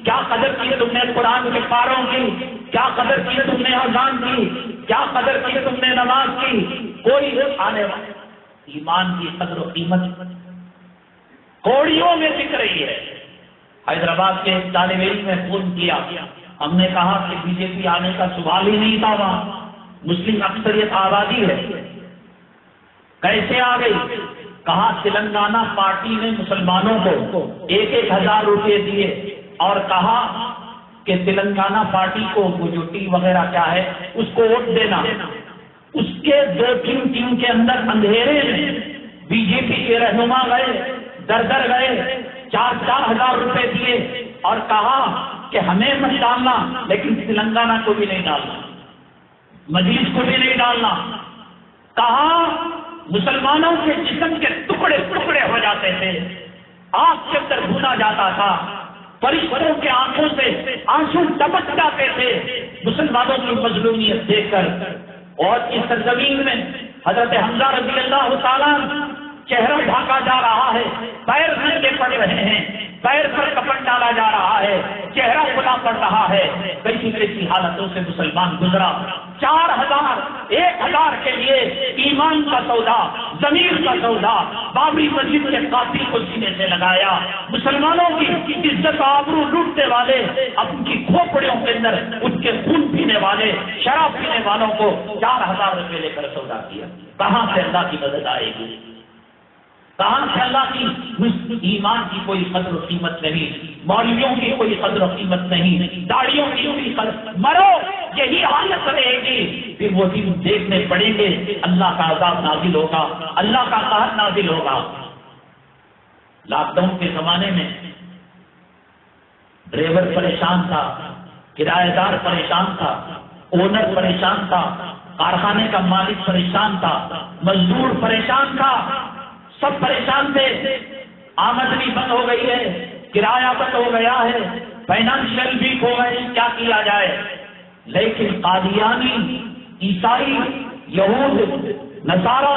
کیا قدر کی تم نے قرآن کے پاروں کی، کیا قدر کی تم نے اذان کی، کیا قدر کی تم نے نماز کی؟ کوئی آنے والا ایمان کی قدر و قیمت کوڑیوں میں دکھ رہی ہے۔ حیدرآباد کے طالب علم نے فون کیا، ہم نے کہا کہ بی جے پی آنے کا سوال ہی نہیں تھا، وہاں مسلم اکثریت آبادی ہے، کیسے آ گئی؟ کہا تلنگانہ پارٹی نے مسلمانوں کو 1,000 روپے دیے اور کہا کہ تلنگانہ پارٹی کو وہ جو ٹی وغیرہ کیا ہے اس کو ووٹ دینا۔ اس کے 2-3 دن کے اندر اندھیرے میں بی جے پی کے رہنما گئے، در در گئے، 4-4 ہزار روپے دیے اور کہا کہ ہمیں مت ڈالنا لیکن تلنگانہ کو بھی نہیں ڈالنا، مجلس کو بھی نہیں ڈالنا۔ کہا مسلمانوں کے جسم کے ٹکڑے ٹکڑے ہو جاتے تھے، آنکھ کے اندر بھونا جاتا تھا، فرشتوں کے آنکھوں سے آنسو ٹپک جاتے تھے مسلمانوں کی مظلومیت دیکھ کر۔ اور اس سرزمین میں حضرت حمزہ رضی اللہ تعالیٰ چہرہ ڈھانکا جا رہا ہے، پیر ننگے پڑ رہے ہیں، پیر پر کپڑ ڈالا جا رہا ہے، چہرہ کھلا پڑ رہا ہے، کیسی کیسی حالتوں سے مسلمان گزرا۔ 4,000 1,000 کے لیے ایمان کا سودا، ضمیر کا سودا، بابری مسجد کے قاتل کو سینے سے لگایا، مسلمانوں کی عزت آبرو لوٹنے والے، اب ان کی کھوپڑیوں کے اندر ان کے خون پینے والے، شراب پینے والوں کو 4,000 روپے لے کر سودا کیا۔ کہاں سے اللہ کی مدد آئے گی؟ کہاں سے اللہ کی؟ ایمان کی کوئی قدر و قیمت نہیں، مولویوں کی کوئی قدر و قیمت نہیں، داڑھیوں کی کوئی قدر، مرو یہی حالت رہے گی، پھر وہ دن دیکھنے پڑیں گے، اللہ کا عذاب نازل ہوگا، اللہ کا قہر نازل ہوگا۔ لاک ڈاؤن کے زمانے میں ڈرائیور پریشان تھا، کرایہ دار پریشان تھا، اونر پریشان تھا، کارخانے کا مالک پریشان تھا، مزدور پریشان تھا، سب پریشان تھے، آمدنی بند ہو گئی ہے، کرایہ بند ہو گیا ہے، فائنانشیل ویک ہو گئے، کیا کیا جائے؟ لیکن قادیانی، عیسائی، یہود، نصارہ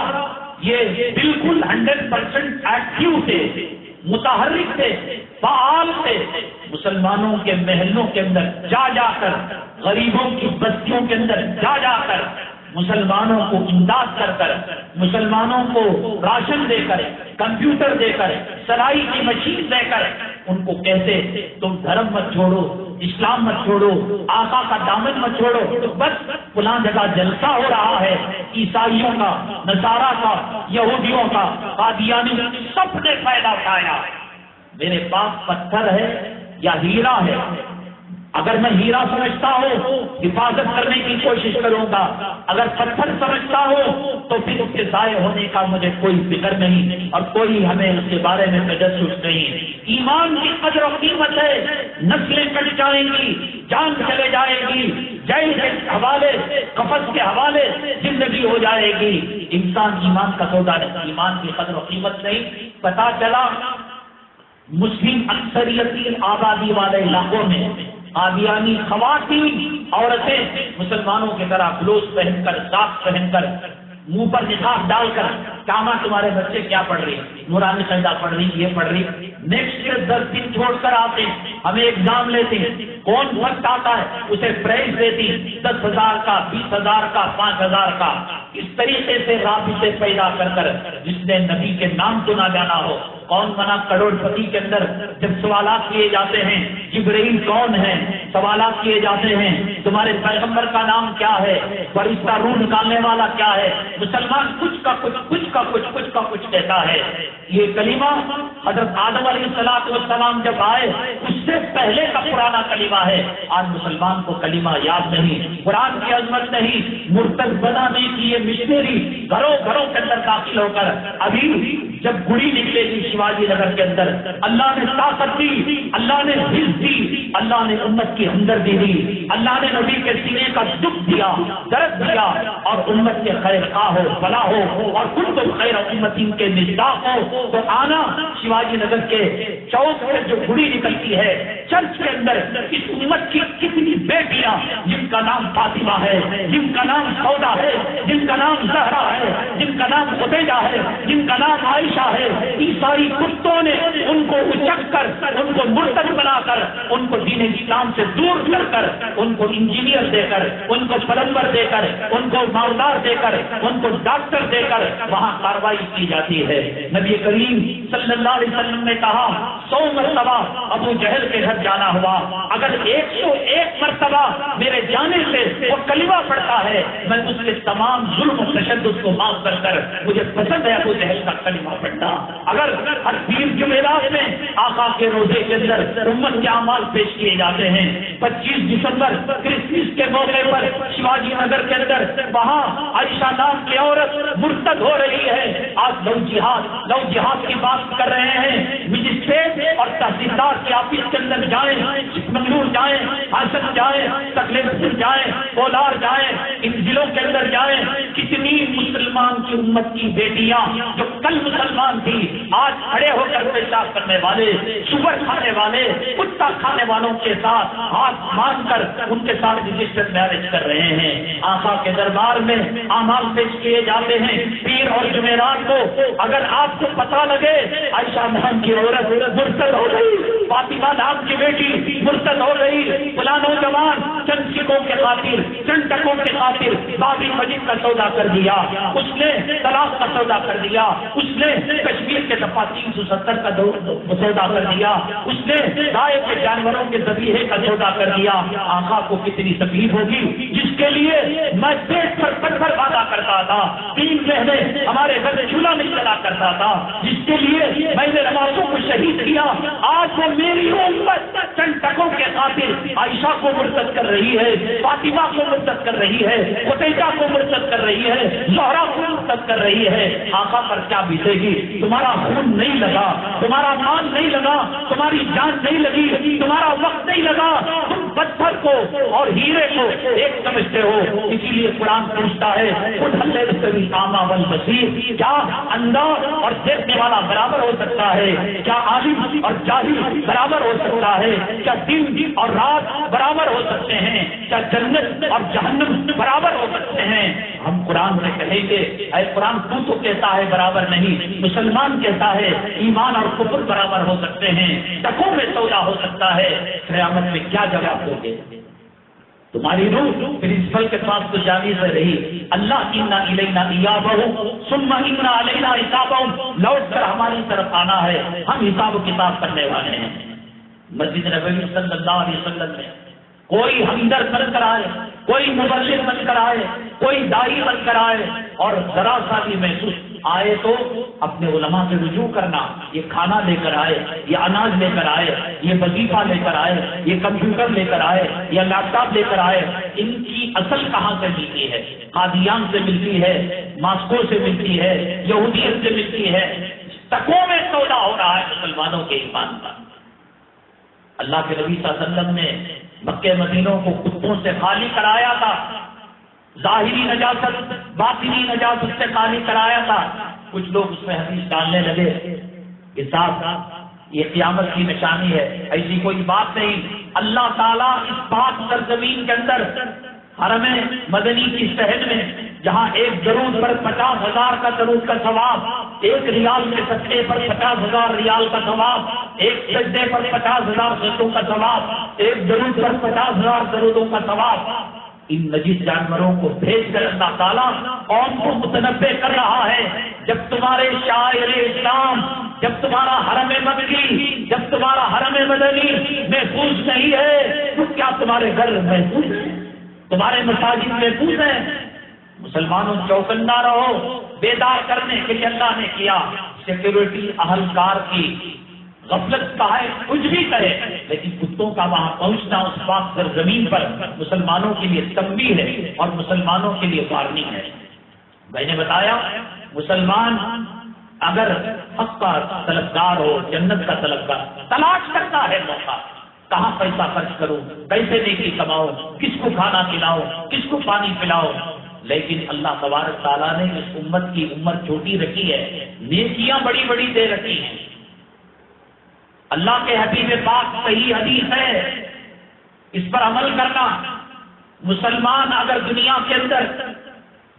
یہ بالکل 100% ایکٹیو تھے، متحرک تھے، فعال تھے، مسلمانوں کے محلوں کے اندر جا جا کر، غریبوں کی بستیوں کے اندر جا جا کر، مسلمانوں کو امداد کر کر، مسلمانوں کو راشن دے کر، کمپیوٹر دے کر، سلائی کی مشین دے کر ان کو کہتے تم دھرم مت چھوڑو، اسلام مت چھوڑو، آقا کا دامن مت چھوڑو، بس فلاں جگہ جلسہ ہو رہا ہے، عیسائیوں کا، نصارہ کا، یہودیوں کا، قادیانی، سب نے فائدہ اٹھایا۔ میرے پاس پتھر ہے یا ہیرا ہے، اگر میں ہیرا سمجھتا ہوں حفاظت کرنے کی کوشش کروں گا، اگر پتھر سمجھتا ہوں تو پھر اس کے ضائع ہونے کا مجھے کوئی فکر نہیں اور کوئی ہمیں اس کے بارے میں تجسس نہیں۔ ایمان کی قدر و قیمت ہے، نسلیں کٹ جائیں گی، جان چلے جائے گی، جیل کے حوالے قفس کے حوالے زندگی ہو جائے گی. انسان ایمان کا سودا نہیں, ایمان کی قدر و قیمت نہیں. پتا چلا مسلم اکثریتی آبادی والے علاقوں میں قادیانی خواتین عورتیں مسلمانوں کی طرح بلوز پہن کر ساک پہن کر منہ پر نقاب ڈال کر کہاں تمہارے بچے کیا پڑھ رہی, نورانی قاعدہ پڑھ رہی, یہ پڑھ رہی. نیکسٹ ایئر 10 دن چھوڑ کر آتے, ہمیں ایگزام لیتے, کون وقت آتا ہے اسے پرائز دیتی 10,000 کا, 20,000 کا, 5,000 کا. اس طریقے سے رابطے پیدا کر کر جس نے نبی کے نام سنا جانا ہو. کون بنا کروڑ پتی کے اندر جب سوالات کیے جاتے ہیں جبرائیل کون ہے, سوالات کیے جاتے ہیں تمہارے پیغمبر کا نام کیا ہے, فرشتہ روح نکالنے والا کیا ہے, مسلمان کچھ کا کچھ کہتا ہے. یہ کلمہ حضرت آدم علیہ السلام جب آئے اس سے پہلے کا پرانا کلمہ ہے. آج مسلمان کو کلمہ یاد نہیں, قرآن کی عظمت نہیں, مرتد بنانے کی یہ مشنری گھروں کے اندر داخل ہو کر ابھی جب گڑی نکلے گی شیواجی نگر کے اندر, اللہ نے طاقت دی, اللہ نے حفظ دی, اللہ نے امت کی ہمدردی دی, اللہ نے نبی کے سینے کا دکھ دیا, درد دیا, اور امت کے خیر خواہ ہو, فلاح ہو, اور کنتم خیر امتی کے مصداق ہو. تو آنا شیواجی نگر کے چوک سے جو گڑی نکلتی ہے چرچ کے اندر اس امت کی کتنی بیٹیاں جن کا نام فاطمہ ہے, جن کا نام سودا ہے, جن کا نام زہرا ہے, جن کا نام خدیجہ ہے, جن کا نام عائشہ ہے, عیسائی کتوں نے ان کو اچک کر, ان کو مرتد بنا کر, ان کو دین اسلام سے دور کر ان کو انجینئر دے کر, ان کو پلمبر دے کر, ان کو مالدار دے کر, ان کو ڈاکٹر دے کر وہاں کارروائی کی جاتی ہے. نبی کریم صلی اللہ علیہ وسلم نے کہا 100 مرتبہ ابو جہل کے گھر جانا ہوا, اگر 101 مرتبہ میرے جانے سے وہ کلمہ پڑھتا ہے میں اس کے تمام ظلم و تشدد کو معاف کر مجھے پسند ہے ابو جہل کا کلمہ پڑھنا. اگر ہر پیر جمعرات میں آقا کے روزے کے اندر امت کے اعمال پیش کیے جاتے ہیں, 25 دسمبر کرسمس کے موقع پر شیواجی نگر کے اندر وہاں عائشہ نام کی عورت مرتد ہو رہی ہے. آج لو جہاد کی بات کر رہے ہیں, مجسٹریٹ اور تحصیلدار کے آفس کے اندر جائیں, منگلور جائیں, حاصل جائیں, تکلیف پور جائیں, کولار جائیں, ان ضلعوں کے اندر جائیں, کتنی مسلمان کی امت کی بیٹیاں جو کل مسلمان تھی آج کھڑے ہو کر پیشاب کرنے والے, شوگر کھانے والے, کتا کھانے والوں کے ساتھ ہاتھ مان کر ان کے ساتھ رجسٹر میرج کر رہے ہیں. آقا کے دربار میں اعمال پیش کیے جاتے ہیں پیر اور جمعرات کو. اگر آپ کو پتا لگے عائشہ نام کی عورت مرتد ہو گئی, فاطمہ نام کی بیٹی مرتد ہو گئی, فلاں نوجوان چند سکوں کے خاطر, چند ٹکوں کے خاطر بابری مسجد کا سودا کر دیا, اس نے طلاق کا سودا کر دیا, اس نے کشمیر کے دفعہ 370 کا سودا کر دیا, اس نے گائے کے جانوروں کے ذبیحے کا سودا کر دیا. آقا کو کتنی تکلیف ہوگی جس کے لیے میں پیٹ پر پتھر باندھا کرتا تھا, 3 مہینے ہمارے گھر میں چولہا نہیں چلا کرتا تھا, جس کے لیے میں نے نمازوں کو شہید کیا. آج وہ میری امت چند ٹکوں کے خاطر عائشہ کو مرتد کر رہی ہے, فاطمہ کو مرتد کر رہی ہے, خدیجہ کو مرتد کر رہی ہے, زہرا کو مرتد کر رہی ہے. آقا پر کیا بیتے گی؟ تمہارا خون نہیں لگا, تمہارا مال نہیں لگا, تمہاری جان نہیں لگی, تمہارا وقت نہیں لگا, تم پتھر کو اور ہیرے کو ایک سمجھتے ہو. اسی لیے قرآن پوچھتا ہے کیا اندھا اور دیکھنے والا برابر ہو سکتا ہے؟ کیا عالم اور جاہل برابر ہو سکتا ہے؟ کیا دن اور رات برابر ہو سکتے ہیں؟ کیا جنت اور جہنم برابر ہو سکتے ہیں؟ ہم قرآن سے کہیں گے اے قرآن تو کہتا ہے برابر نہیں, مسلمان کہتا ہے ایمان اور کفر برابر ہو سکتے ہیں, ٹکوں میں سودا ہو سکتا ہے. قیامت میں کیا جواب دو گے؟ تمہاری روح پرنسپل کے پاس تو جاوی سے رہی, اللہ انا الینا ایابہم ثم انا علینا حسابہم, لوٹ کر ہماری طرف آنا ہے, ہم حساب و کتاب کرنے والے ہیں. مسجد نبوی صلی اللہ علیہ وسلم میں کوئی ہمدرد بن کر آئے, کوئی مبلغ بن کر آئے, کوئی داعی بن کر آئے اور ذرا سا بھی محسوس آئے تو اپنے علماء سے رجوع کرنا. یہ کھانا لے کر آئے, یہ اناج لے کر آئے, یہ وظیفہ لے کر آئے, یہ کمپیوٹر لے کر آئے, یا لیپ ٹاپ لے کر آئے, ان کی اصل کہاں سے ملتی ہے؟ قادیان سے ملتی ہے, ماسکو سے ملتی ہے, یہودیت سے ملتی ہے. ٹکوں میں سودا ہو رہا ہے مسلمانوں کے ایمان کا. اللہ کے نبی صلی اللہ علیہ وسلم نے مکے مدینوں کو کتوں سے خالی کرایا تھا، ظاہری نجاست باطنی نجاست سے خالی کرایا تھا. کچھ لوگ اس میں حدیث ڈالنے لگے کہ صاحب یہ قیامت کی نشانی ہے. ایسی کوئی بات نہیں. اللہ تعالیٰ اس پاک سرزمین کے اندر حرم مدنی کی شہر میں جہاں ایک درود پر 50,000 کا درود کا ثواب، ایک ریال کے صدقے پر 50,000 ریال کا ثواب، ایک سجدے پر 50,000 سجدوں کا ثواب، ایک درود پر 50,000 درودوں کا ثواب، ان نجیس جانوروں کو بھیج کر اللہ تعالیٰ قوم کو متنبع کر رہا ہے. جب تمہارے شاعر اسلام، جب تمہارا حرم مکی، جب تمہارا حرم مدنی محفوظ نہیں ہے تو کیا تمہارے گھر محفوظ ہیں؟ تمہارے مساجد محفوظ ہیں؟ مسلمانوں چوکنا رہو. بیدار کرنے کے لیے اللہ نے کیا. سیکورٹی اہلکار کی غفلت کا ہے، کچھ بھی کرے، لیکن کتوں کا وہاں پہنچنا اس پاک سرزمین پر مسلمانوں کے لیے تنبیہ ہے اور مسلمانوں کے لیے وارننگ ہے. میں نے بتایا مسلمان اگر حق کا طلبگار ہو، جنت کا طلبگار، تلاش کرتا ہے موقع، کہاں پیسہ خرچ کروں، کیسے نیکی کماؤں، کس کو کھانا کھلاؤں، کس کو پانی پلاؤں. لیکن اللہ تبارک تعالیٰ نے اس امت کی عمر چھوٹی رکھی ہے، نیکیاں بڑی بڑی دے رکھی ہیں. اللہ کے حبیب پاک صحیح حدیث ہے، اس پر عمل کرنا. مسلمان اگر دنیا کے اندر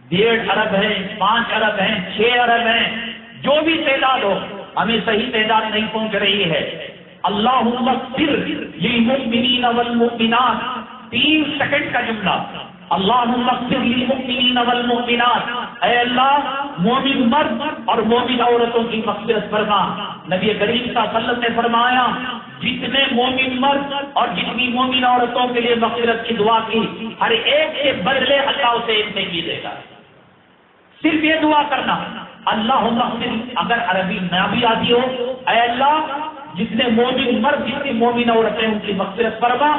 1.5 ارب ہے، 5 ارب ہیں، 6 ارب ہیں، جو بھی تعداد ہو، ہمیں صحیح تعداد نہیں پہنچ رہی ہے. اللہم اغفر للمؤمنین والمؤمنات، 3 سیکنڈ کا جملہ. اللہم اغفر للمؤمنین والمؤمنات، اے اللہ مومن مرد اور مومن عورتوں کی مغفرت فرما. نبی کریم صلی اللہ علیہ وسلم نے فرمایا جتنے مومن مرد اور جتنی مومن عورتوں کے لیے مغفرت کی دعا کی، ہر ایک کے بدلے اللہ اسے ایک نیکی دے گا. صرف یہ دعا کرنا اللہم اغفر. اگر عربی نہ بھی آتی ہو، اے اللہ جتنے مومن مرد جتنی مومن عورتیں ان کی مغفرت فرما.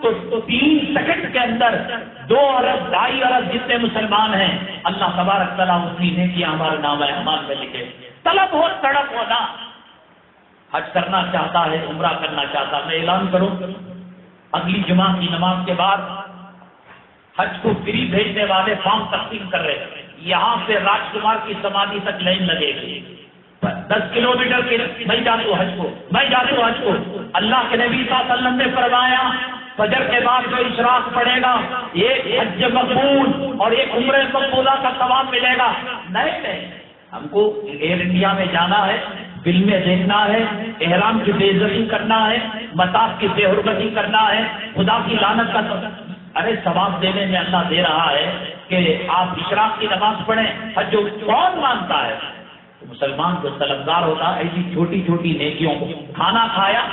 تو 3 سیکنڈ کے اندر 2 ارب 2.5 ارب جتنے مسلمان ہیں اللہ تبارک تعالیٰ اتنی نیکیاں ہمارے نام اعمال میں لکھے. طلب ہو، تڑپ ہونا. حج کرنا چاہتا ہے، عمرہ کرنا چاہتا ہے، میں اعلان کروں اگلی جمعہ کی نماز کے بعد حج کو فری بھیجنے والے فارم تقسیم کر رہے ہیں. یہاں سے راج کمار کی سمادھی تک لائن لگے گی. 10 کلومیٹر کی. میں جاتا ہوں حج کو، میں جاتا ہوں حج کو. اللہ کے نبی صلی اللہ علیہ وسلم نے فرمایا فجر کے بعد جو اشراق پڑے گا یہ حج مقبول اور ایک عمرہ مقبولہ کا ثواب ملے گا. نہیں، ہم کو ایئر انڈیا میں جانا ہے، فلم میں دیکھنا ہے، احرام کی بے عزتی کرنا ہے، مطاف کی بے حرمتی کرنا ہے، خدا کی لعنت کا. ارے ثواب دینے میں اللہ دے رہا ہے کہ آپ اشراق کی نماز پڑھیں. حج کون مانتا ہے؟ مسلمان جو طلبگار ہوتا ہے ایسی چھوٹی چھوٹی نیکیوں کو. کھانا کھایا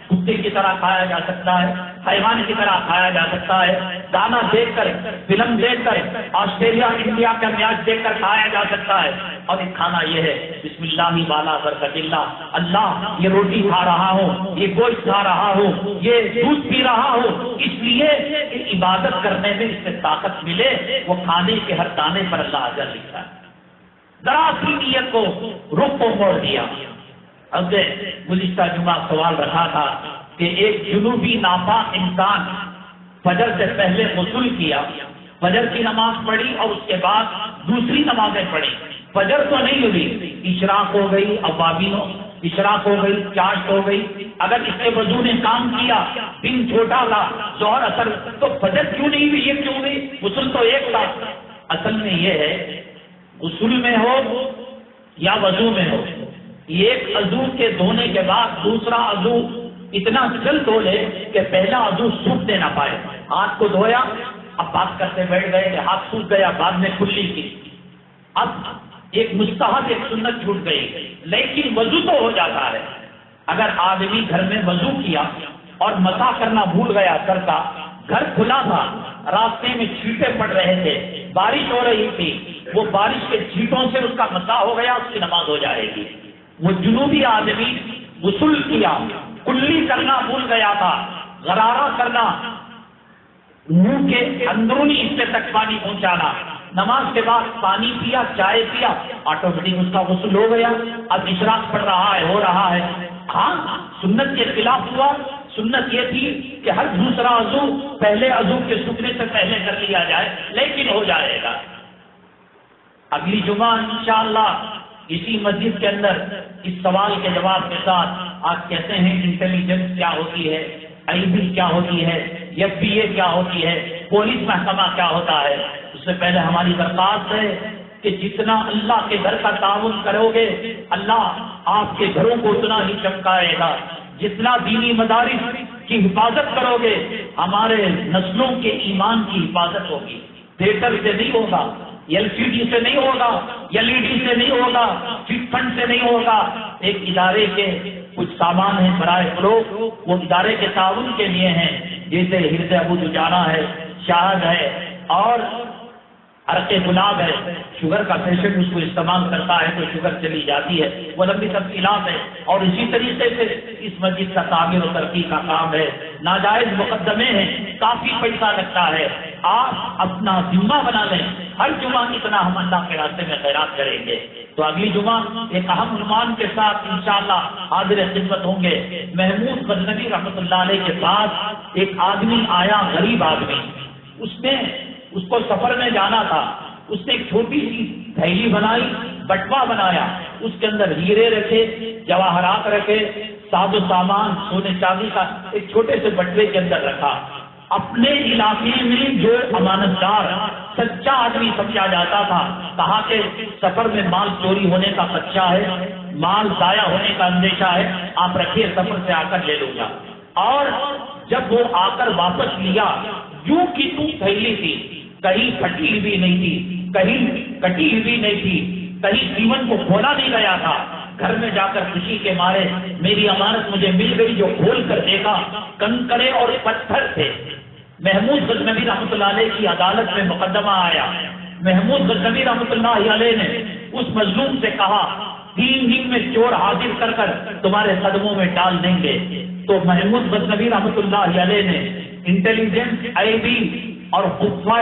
کتے کی طرح کھایا جا سکتا ہے، حیوان کی طرح کھایا جا سکتا ہے. گانا دیکھ کر، فلم دیکھ کر، آسٹریلیا انڈیا کا میچ دیکھ کر کھایا جا سکتا ہے. اور ایک کھانا یہ ہے بسم اللہ والا برکت اللہ. اللہ یہ روٹی کھا رہا ہوں، یہ گوشت کھا رہا ہوں، یہ دودھ پی رہا ہوں، اس لیے کہ عبادت کرنے میں اس سے طاقت ملے. وہ کھانے کے ہر دانے پر اللہ اجر لکھتا ہے. ذرا سی نیت کو رخ کو موڑ دیا. اب گزشتہ جمعہ سوال رکھا تھا کہ ایک جنوبی ناپاک انسان فجر سے پہلے غسل کیا، فجر کی نماز پڑھی اور اس کے بعد دوسری نمازیں پڑھی. فجر تو نہیں ہوئی، اشراق ہو گئی، اوابینوں اشراق ہو گئی، چاشت ہو گئی. اگر اس کے وضو نے کام کیا، دن چھوٹا تھا، ظہر اثر، تو فجر کیوں نہیں ہوئی؟ یہ کیوں ہوئی؟ غسل تو ایک تھا. اصل میں یہ ہے غسل میں ہو یا وضو میں ہو، ایک عضو کے دھونے کے بعد دوسرا عضو اتنا جلد دھو لے کہ پہلا عضو سوکھنے نہ پائے. ہاتھ کو دھویا، اب بات کرتے بیٹھ گئے، ہاتھ سوکھ گیا، بعد میں کھلی کی. اب ایک مستحب ایک سنت چھوٹ گئی، لیکن وضو تو ہو جاتا ہے. اگر آدمی گھر میں وضو کیا اور مسح کرنا بھول گیا کرتا، گھر کھلا تھا، راستے میں چھینٹے پڑ رہے تھے، بارش ہو رہی تھی، وہ بارش کے چھینٹوں سے اس کا مسح ہو گیا، اس کی نماز ہو جائے گی. وہ جنوبی آدمی غسل کیا، کلی کرنا بھول گیا تھا، غرارہ کرنا، منہ کے اندرونی حصے تک پانی پہنچانا، نماز کے بعد پانی پیا، چائے پیا، آٹومیٹک اس کا غسل ہو گیا. اب اشراق پڑ رہا ہے، ہو رہا ہے. ہاں سنت کے خلاف ہوا، سنت یہ تھی کہ ہر دوسرا عضو پہلے عضو کے سکنے سے پہلے کر لیا جائے، لیکن ہو جائے گا۔ اگلی جمعہ انشاءاللہ اسی مسجد کے اندر اس سوال کے جواب کے ساتھ آپ کہتے ہیں انٹیلیجنس کیا ہوتی ہے، آئی بی کیا ہوتی ہے، ایف بی اے کیا ہوتی ہے، پولیس محکمہ کیا ہوتا ہے۔ اس سے پہلے ہماری درخواست ہے کہ جتنا اللہ کے گھر کا تعاون کرو گے اللہ آپ کے گھروں کو اتنا ہی چمکائے گا، جتنا دینی مدارس کی حفاظت کرو گے ہمارے نسلوں کے ایمان کی حفاظت ہوگی۔ تھیٹر سے نہیں ہوگا، ایل سی ڈی سے نہیں ہوگا، ایل ای ڈی سے نہیں ہوگا، چٹ فنڈ سے نہیں ہوگا۔ ایک ادارے کے کچھ سامان ہیں برائے فروغ، وہ ادارے کے تعاون کے لیے ہیں، جیسے حرز ابو دجانہ ہے، شہد ہے اور عرق گلاب ہے۔ شوگر کا پیشنٹ اس کو استعمال کرتا ہے تو شوگر چلی جاتی ہے، وہ لمبی تفصیلات ہے۔ اور اسی طریقے سے اس مسجد کا تعمیر و ترقی کا کام ہے، ناجائز مقدمے ہیں، کافی پیسہ لگتا ہے۔ آپ اپنا ذمہ بنا لیں، ہر جمعہ اتنا ہم اللہ کے راستے میں خیرات کریں گے۔ تو اگلی جمعہ ایک اہم عنوان کے ساتھ انشاءاللہ حاضر خدمت ہوں گے۔ محمود غزنوی رحمۃ اللہ علیہ کے پاس ایک آدمی آیا، غریب آدمی، اس کو سفر میں جانا تھا، اس نے ایک چھوٹی سی تھیلی بنائی، بٹوا بنایا، اس کے اندر ہیرے رکھے، جواہرات رکھے، ساز و سامان سونے چاندی کا ایک چھوٹے سے بٹوے کے اندر رکھا۔ اپنے علاقے میں جو امانت دار سچا آدمی سمجھا جاتا تھا، کہا کہ سفر میں مال چوری ہونے کا خدشہ ہے، مال ضائع ہونے کا اندیشہ ہے، آپ رکھیے، سفر سے آ کر لے لوں گا۔ اور جب وہ آ کر واپس لیا، یوں کی تو تھیلی تھی، کہیں پھٹی ہوئی نہیں تھی، کہیں کٹی ہوئی نہیں تھی، کہیں سیون کو کھولا نہیں گیا تھا۔ گھر میں جا کر خوشی کے مارے میری امانت مجھے مل گئی، جو کھول کر دیکھا کنکرے اور پتھر تھے۔ محمود غزنوی رحمۃ اللہ علیہ کی عدالت میں مقدمہ آیا۔ محمود غزنوی رحمۃ اللہ علیہ نے اس مظلوم سے کہا 3 دن میں چور حاضر کر کر تمہارے قدموں میں ڈال دیں گے۔ تو محمود غزنوی رحمۃ اللہ علیہ نے انٹیلیجنس، آئی بی اور خفیہ